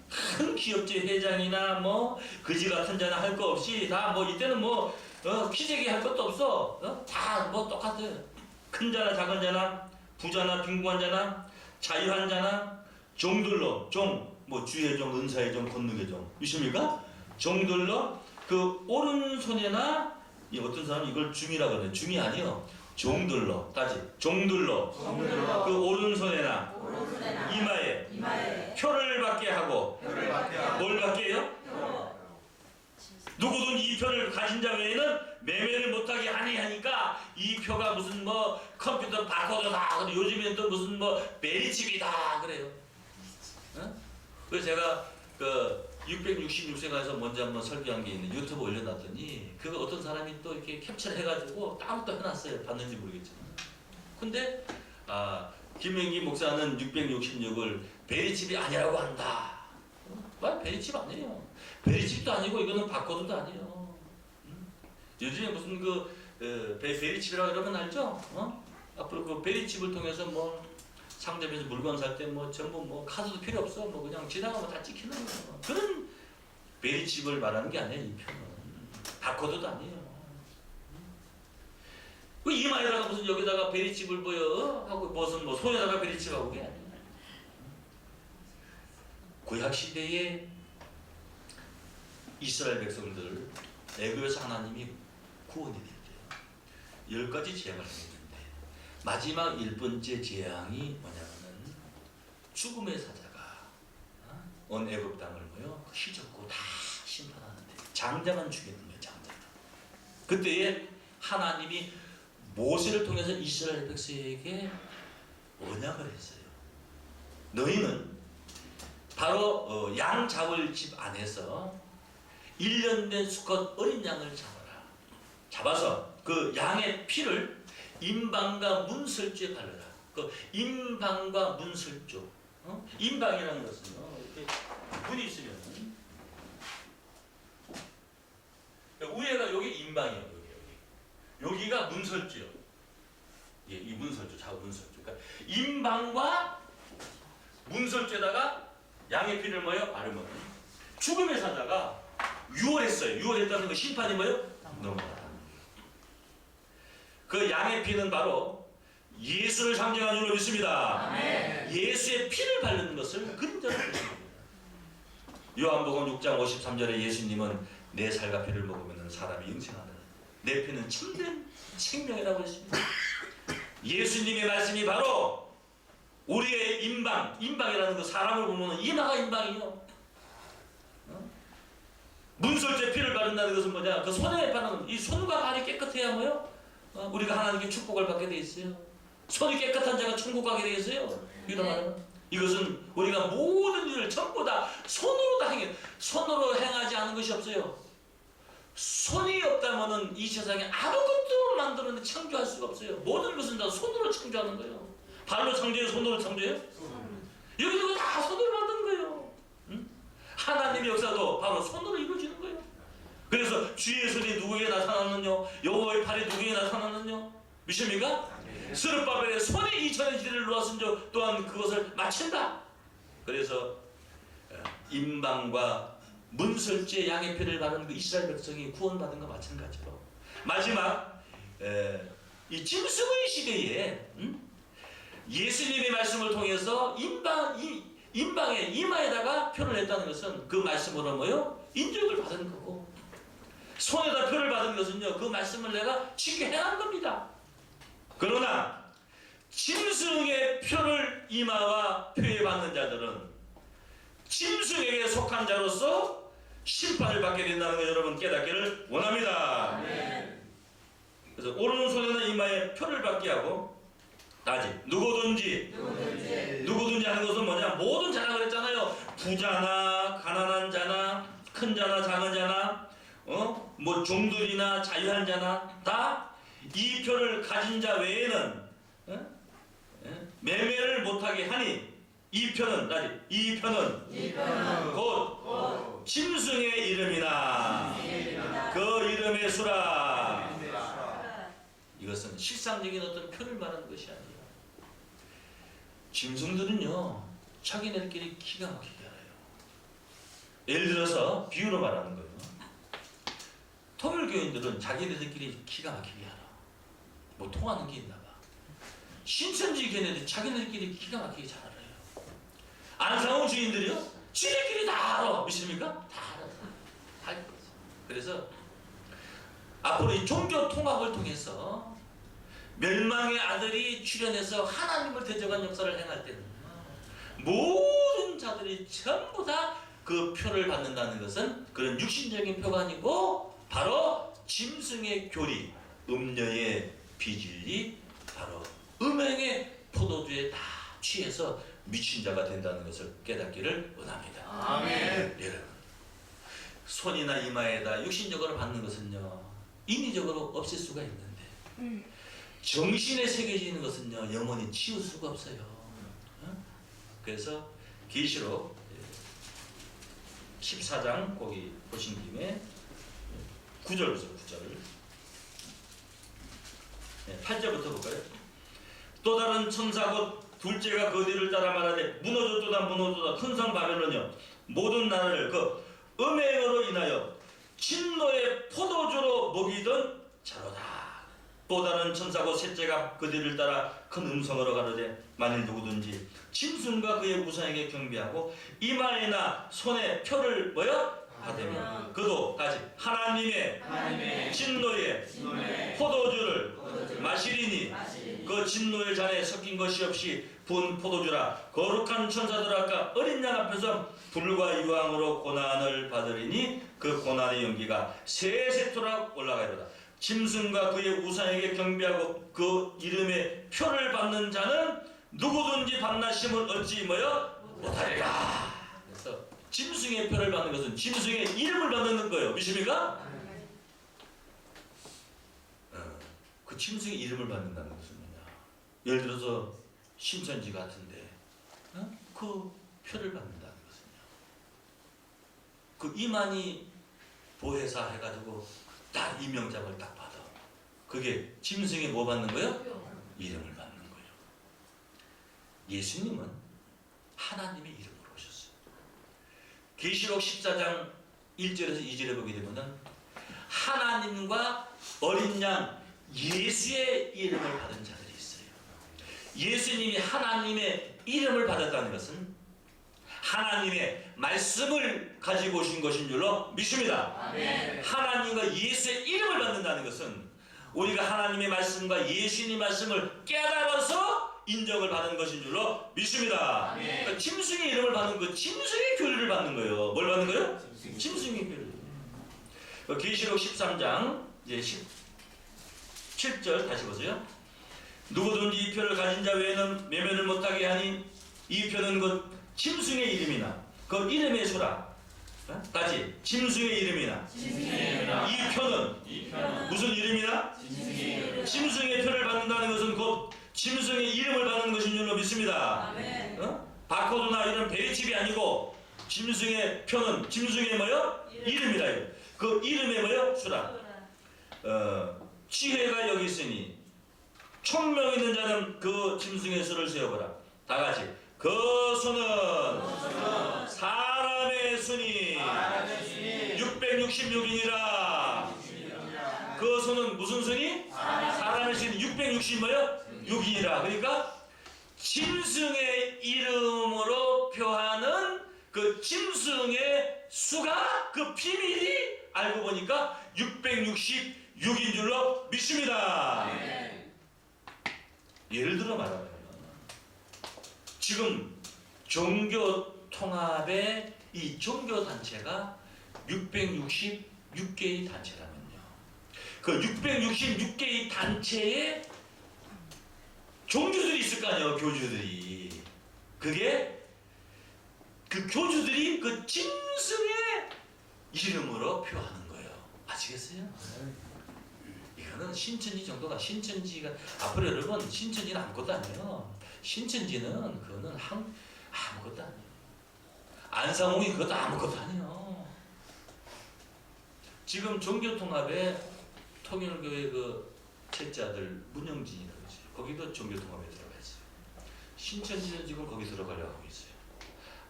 A: 큰 기업체 회장이나 뭐 거지 같은 자나 할 거 없이 다 뭐 이때는 뭐 기재기 할 것도 없어. 다 뭐 똑같아요. 큰 자나 작은 자나 부자나 빈궁한 자나 자유한 자나 종들로 뭐 주의 종, 은사의 종, 권능의 종 있습니까? 종들로 그 오른손에나 어떤 사람은 이걸 중이라고 하네. 중이 아니요. 종들로 다시 종들로 그 오른손에나 이마에 표를 받게 하고 뭘 받게 해요? 누구든 이 표를 가진 자 외에는 매매를 못하게 하니까 이 표가 무슨 뭐 컴퓨터 바코드다. 요즘엔 또 무슨 뭐 베리칩이다 그래요. 그래서 제가 그 666세가에서 먼저 한번 설교한 게 있는 유튜브 올려놨더니 그거 어떤 사람이 또 이렇게 캡처를 해가지고 따로 해놨어요. 봤는지 모르겠지만. 근데 김영기 목사는 666을 베리칩이 아니라고 한다. 말 베리칩 아니에요. 베리칩도 아니고 이거는 바코드도 아니에요. 요즘에 무슨 베리칩이라고 그러면 알죠? 앞으로 그 베리칩을 통해서 뭐 상점에서 물건 살 때 뭐 전부 뭐 카드도 필요 없어. 뭐 그냥 지나가면 다 찍히는 거예요. 그런 베리칩을 말하는 게 아니에요. 이 표는 바코드도 아니에요. 그 이마에다가 무슨 여기다가 베리칩을 보여 하고 무슨 뭐 손에다가 베리칩하고 그게 아니에요. 구약 시대에 이스라엘 백성들을 애굽에서 하나님이 구원이 됐대요. 10가지 재앙을 했는데 마지막 1번째 재앙이 뭐냐면은 죽음의 사자가 온 애굽 땅을 뭐요? 휘젓고 다 심판하는데 장자만 죽이는 거예요. 장자만. 그때에 하나님이 모세를 통해서 이스라엘 백성에게 언약을 했어요. 너희는 바로 양 잡을 집 안에서 1년 된 수컷 어린 양을 잡아서 그 양의 피를 임방과 문설주에 바르라. 그 임방과 문설주. 임방이라는 것은요, 이렇게 문이 있으면 위에가 여기 임방이에요. 여기가 문설주요. 예, 이 문설주, 자문설주. 그러니까 임방과 문설주에다가 양의 피를 뭐요? 바르면 죽음의 사자가 유월했어요. 유월했다는 거 심판이 뭐요? 넘어가다. 그 양의 피는 바로 예수를 상징하는 줄로 믿습니다.
B: 아멘.
A: 예수의 피를 바르는 것을 근저로 보십니다. 요한복음 6장 53절에 예수님은 내 살과 피를 먹으면 사람이 영생하다. 내 피는 참된 생명이라고 했습니다. 예수님의 말씀이 바로 우리의 임방, 임방이라는 거 사람을 보면 이마가 임방이요. 문설주에 피를 바른다는 것은 뭐냐? 그 손에 바르는 이 손과 발이 깨끗해야 뭐요? 우리가 하나님께 축복을 받게 돼 있어요. 손이 깨끗한 자가 천국 가게 돼 있어요. 이런 말은 이것은 우리가 모든 일을 전부 다 손으로 다 행해. 손으로 행하지 않은 것이 없어요. 손이 없다면은 이 세상에 아무것도 만들어내 창조할 수가 없어요. 모든 것은 다 손으로 창조하는 거예요. 발로 창조해요? 손으로 창조해요? 여기도 다 손으로 만든 거예요. 응? 하나님의 역사도 바로 손으로 이루어지는 거예요. 그래서 주의 손이 누구에게 나타났느냐? 여호와의 팔이 누구에게 나타났느냐? 믿습니까? 스룹바벨의 손에 2000의 지대를 놓았은즉 또한 그것을 마친다. 그래서 임방과 문설주의 양의 피를 바른 그 이스라엘 백성이 구원받은 것 마찬가지로 마지막 이 짐승의 시대에 예수님의 말씀을 통해서 임방의 이마에다가 표를 냈다는 것은 그 말씀으로 뭐요? 인정을 받은 거고 손에다 표를 받은 것은요 그 말씀을 내가 지켜 행한 겁니다. 그러나 짐승의 표를 이마와 표에 받는 자들은 짐승에게 속한 자로서 심판을 받게 된다는 걸 여러분 깨닫기를 원합니다.
B: 아멘.
A: 그래서 오른손에는 이마에 표를 받게 하고 다시 누구든지 하는 것은 뭐냐? 모든 자라 그랬잖아요. 부자나 가난한 자나 큰 자나 작은 자나 뭐 종들이나 자유한 자나 다 이 표를 가진 자 외에는 매매를 못하게 하니 이 표는 곧 짐승의 이름이나 그 이름의 수라. 이것은 실상적인 어떤 표를 말하는 것이 아니에요. 짐승들은요 자기네들끼리 기가 막히게 알아요. 예를 들어서 비유로 말하는 거예요. 통일교인들은 자기네들끼리 기가 막히게 알아. 뭐 통하는 게 있나 봐. 신천지 걔네들 자기네들끼리 기가 막히게 잘 알아요. 안상호 주인들이요? 지네끼리 다 알아. 믿습니까? 다 알아. 그래서 앞으로 이 종교 통합을 통해서 멸망의 아들이 출현해서 하나님을 대적한 역사를 행할 때는 모든 자들이 전부 다 그 표를 받는다는 것은 그런 육신적인 표가 아니고 바로 짐승의 교리, 음녀의 비진리, 바로 음행의 포도주에 다 취해서 미친 자가 된다는 것을 깨닫기를 원합니다.
B: 아멘.
A: 여러분, 손이나 이마에다 육신적으로 받는 것은요 인위적으로 없앨 수가 있는데 정신에 새겨져 있는 것은요 영원히 치울 수가 없어요. 그래서 계시록 14장 거기 보신 김에 9절부터 9절 8절부터 볼까요? 또 다른 천사 곧 둘째가 그 뒤를 따라 말하되 무너졌도다 큰 성 바벨론이여 모든 나라를 그 음행으로 인하여 진노의 포도주로 먹이던 자로다. 또 다른 천사 곧 셋째가 그 뒤를 따라 큰 음성으로 가로되 만일 누구든지 짐승과 그의 우상에게 경배하고 이마에나 손에 표를 받으면 그도 다시 하나님의 진노의 포도주를 마시리니 그 진노의 잔에 섞인 것이 없이 부은 포도주라. 거룩한 천사들과 어린 양 앞에서 불과 유황으로 고난을 받으리니 그 고난의 연기가 세세토록 올라가리로다. 짐승과 그의 우상에게 경배하고 그 이름의 표를 받는 자는 누구든지 밤낮심을 얻지 못하리라. 그래서 짐승의 표를 받는 것은 짐승의 이름을 받는 거예요. 믿습니까? 그 짐승의 이름을 받는다는 것은 뭐냐? 예를 들어서 신천지 같은데 그 표를 받는다는 것은요. 그 이만희 보혜사 해가지고 딱 임명장을 딱 받아. 그게 짐승이 뭐 받는 거예요? 이름을 받는 거예요. 예수님은 하나님의 이름으로 오셨어요. 계시록 14장 1절에서 2절에 보게 되면은 하나님과 어린 양 예수의 이름을 받은 자들이 있어요. 예수님이 하나님의 이름을 받았다는 것은 하나님의 말씀을 가지고 오신 것인 줄로 믿습니다.
B: 아멘.
A: 하나님과 예수의 이름을 받는다는 것은 우리가 하나님의 말씀과 예수님의 말씀을 깨달아서 인정을 받은 것인 줄로 믿습니다. 그러니까 짐승의 이름을 받는 거, 짐승의 교리를 받는 거예요. 뭘 받는 거예요? 짐승의 교리. 계시록 13장 이제 17절 다시 보세요. 누구든지 이 표를 가진 자 외에는 매매를 못하게 하니 이 표는 곧 짐승의 이름이나 그 이름의 수라 까지 짐승의 이름이나 이 표는 무슨 이름이나 짐승의 표를 받는다는 것은 곧 짐승의 이름을 받는 것인 줄로 믿습니다. 바코드나 이런 베리칩이 아니고 짐승의 표는 짐승의 뭐요? 이름이라. 그 이름의 뭐요? 수라. 지혜가 여기 있으니 총명 있는 자는 그 짐승의 수를 세어보라. 다 같이. 그 수는 사람의 수니 666이니라. 그 수는 무슨 수니? 사람의 수니 660 뭐요? 6이니라. 그러니까 짐승의 이름으로 표하는 그 짐승의 수가 그 비밀이 알고 보니까 666인 줄로 믿습니다. 예를 들어 말하면 지금 종교 통합의 이 종교 단체가 666개의 단체라면요. 그 666개의 단체에 종주들이 있을 거 아니에요. 교주들이. 그게 그 교주들이 그 짐승의 이름으로 표하는 거예요. 아시겠어요? 이거는 신천지 정도가 신천지가 앞으로 여러분 신천지는 아무것도 아니에요. 신천지는 그거는 아무것도 아니에요. 안상홍이 그것도 아무것도 아니에요. 지금 종교통합에 통일교회 그 책자들 문영진이라고 있어요. 거기도 종교통합에 들어가 있어요. 신천지는 지금 거기 들어가려고 하고 있어요.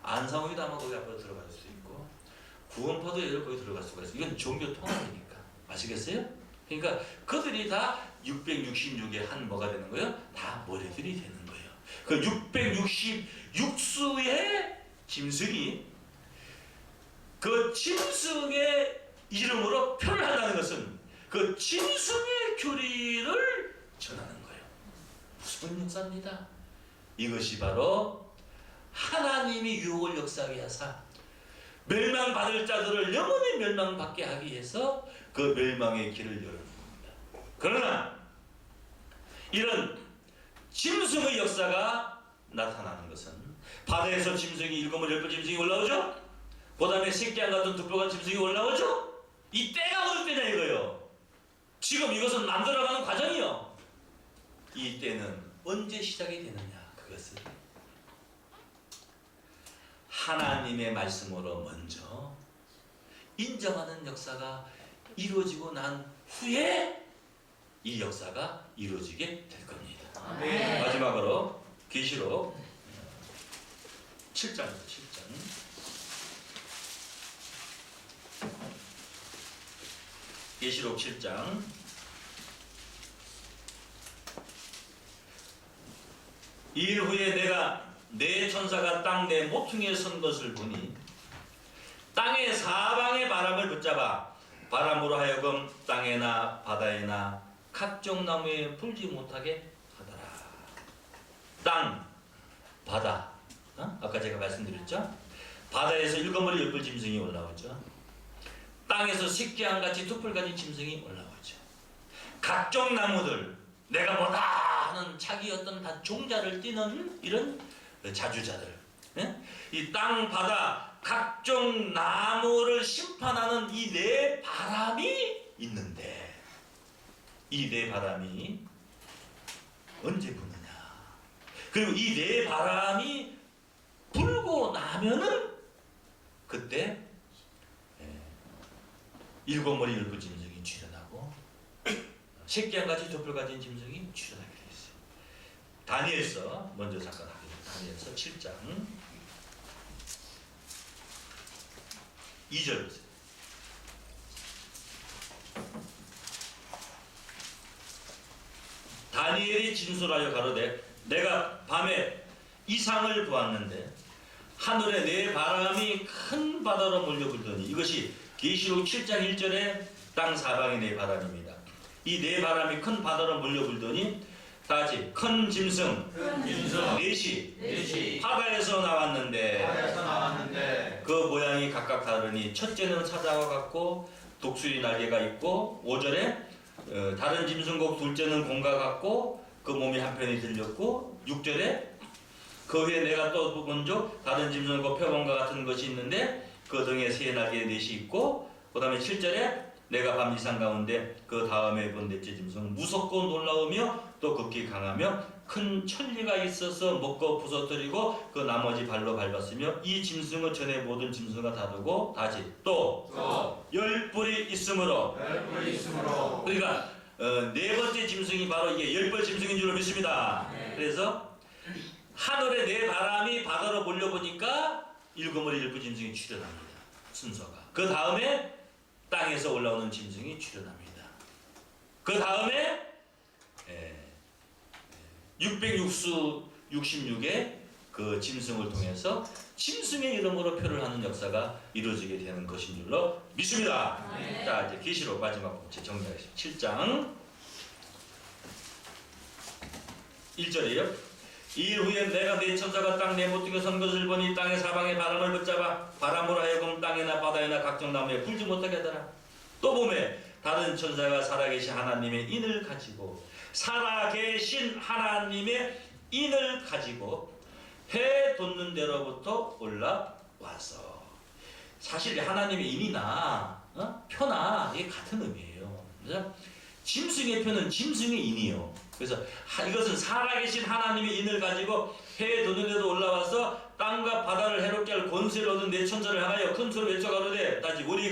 A: 안상홍이도 아마 거기 앞으로 들어갈 수도 있고 구원파도 예를 거기 들어갈 수가 있어요. 이건 종교통합이니까. 아시겠어요? 그러니까 그들이 다 666의 한 뭐가 되는 거예요? 다 머리들이 되는 거예요. 그 666수의 짐승이 그 짐승의 이름으로 표를 한다는 것은 그 짐승의 교리를 전하는 거예요. 무슨 역사입니다. 이것이 바로 하나님이 유혹을 역사하게 하사 멸망받을 자들을 영원히 멸망받게 하기 위해서 그 멸망의 길을 여는 겁니다. 그러나 이런 짐승의 역사가 나타나는 것은 바다에서 짐승이 7, 10번 짐승이 올라오죠. 그 다음에 새끼양 같은 두꺼운 짐승이 올라오죠. 이 때가 어느 때냐 이거요. 지금 이것은 만들어가는 과정이요. 이 때는 언제 시작이 되느냐 그것을 하나님의 말씀으로 먼저 인정하는 역사가 이루어지고 난 후에 이 역사가 이루어지게 될 겁니다.
B: 네.
A: 마지막으로 계시록 7장 계시록 7장 이일 후에 내가 내 천사가 땅 내 모퉁이에 선 것을 보니 땅의 사방의 바람을 붙잡아 바람으로 하여금 땅에나 바다에나 각종 나무에 불지 못하게 하더라. 땅, 바다. 아까 제가 말씀드렸죠? 바다에서 7머리 10뿔 짐승이 올라오죠. 땅에서 새끼양같이 2뿔 가진 짐승이 올라오죠. 각종 나무들, 내가 뭐다 하는 자기 어떤 다 종자를 띠는 이런 자주자들. 이 땅, 바다, 각종 나무를 심판하는 이 네 바람이 있는데 이 네 바람이 언제 부느냐. 그리고 이 네 바람이 불고 나면은 그때 7머리 10뿔 짐승이 출현하고 새끼 한 가지 덮을 가진 짐승이 출현하게 되어 있어요. 다니엘서 먼저 잠깐 하겠습니다. 다니엘서 7장 2절 보세요. 다니엘이 진술하여 가로되 내가 밤에 이상을 보았는데 하늘에 네 바람이 큰 바다로 몰려불더니 이것이 계시록 7장 1절에 땅 사방의 네 바람입니다. 이 네 바람이 큰 바다로 몰려불더니 다시 큰 짐승 넷이 바다에서 나왔는데 그 모양이 각각 다르니 첫째는 사자와 같고 독수리 날개가 있고 5절에 다른 짐승국 둘째는 곰과 같고 그 몸이 한편이 들렸고 6절에 그 후에 내가 또 먼저 다른 짐승과 표범과 같은 것이 있는데 그 등에 새 날개 넷이 있고 그 다음에 7절에 내가 밤 이상 가운데 그 다음에 본 넷째 짐승 무섭고 놀라우며 또 극히 강하며 큰 천리가 있어서 먹고 부서뜨리고 그 나머지 발로 밟았으며 이 짐승은 전에 모든 짐승과 다르고 다시 또 10뿔이 있으므로 그러니까 네 번째 짐승이 바로 이게 10벌 짐승인 줄로 믿습니다. 그래서 하늘에 네 바람이 바다로 몰려보니까 7머리 10뿔 짐승이 출현합니다. 순서가. 그 다음에 땅에서 올라오는 짐승이 출현합니다. 그 다음에 666의 그 짐승을 통해서 짐승의 이름으로 표를 하는 역사가 이루어지게 되는 것인 줄로 믿습니다.
B: 네.
A: 자, 이제 계시록 마지막 번째 정리하겠습니다. 7장 1절이에요. 이일 후에 내가 네 천사가 땅 네 모퉁이에 선 것을 보니 땅의 사방에 바람을 붙잡아 바람으로 하여금 땅이나 바다에나 각종 나무에 불지 못하게 하더라. 또 보매 다른 천사가 살아계신 하나님의 인을 가지고 해 돋는 데로부터 올라와서 사실 하나님의 인이나 표나 이게 같은 의미예요. 그래서 짐승의 표는 짐승의 인이요. 그래서 이것은 살아계신 하나님의 인을 가지고 해 돋는 데도 올라와서 땅과 바다를 해롭게 할 권세를 얻은 내 천사를 향하여 큰 소리로 외쳐가로되 다시 우리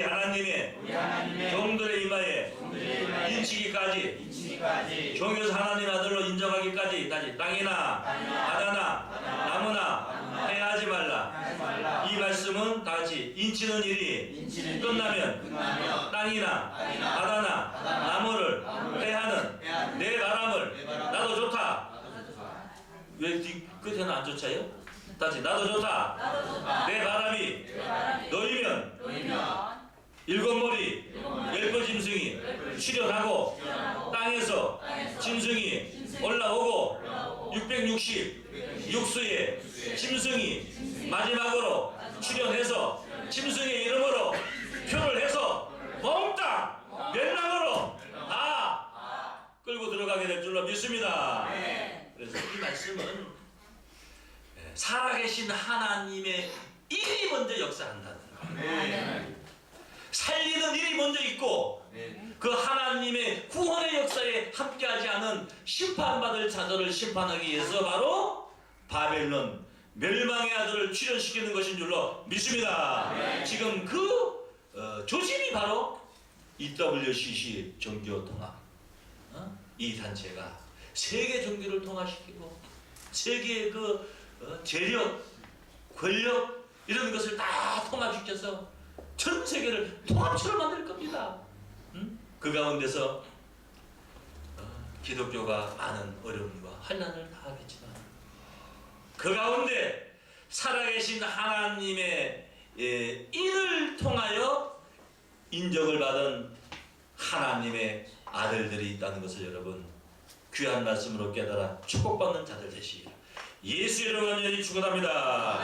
A: 하나님의 종들의 이마에 인치기까지 종에서 하나님 아들로 인정하기까지 다시 땅이나 바다나 나무나 해하지 말라. 이 말씀은 다시 인치는 일이 끝나면 땅이나 바다나 나무를 해하는 내 바람을 나도 좋다. 왜 뒤 끝에는 안 쫓아요? 다시 나도 좋다. 내 바람이 너희면 7머리 10번 짐승이 출현하고 땅에서 짐승이 올라오고 666수의 짐승이 마지막으로 출현해서 짐승의 이름으로 표를 해서 몽땅 멸망으로 다 끌고 들어가게 될 줄로 믿습니다. 그래서 이 말씀은 살아계신 하나님의 일이 먼저 역사한다는 거예요. 살리는 일이 먼저 있고 그 하나님의 구원의 역사에 함께하지 않은 심판받을 자들을 심판하기 위해서 바로 바벨론 멸망의 아들을 출현시키는 것인 줄로 믿습니다. 지금 그 조짐이 바로 EWCC 종교통합 이 단체가 세계 종교를 통합시키고 세계의 그 재력, 권력 이런 것을 다 통합시켜서 전 세계를 통합체로 만들 겁니다. 그 가운데서 기독교가 많은 어려움과 환난을 당하겠지만 그 가운데 살아계신 하나님의 인을 통하여 인정을 받은 하나님의 아들들이 있다는 것을 여러분 귀한 말씀으로 깨달아 축복받는 자들 되시기를 예수 이름으로 간절히 축원합니다.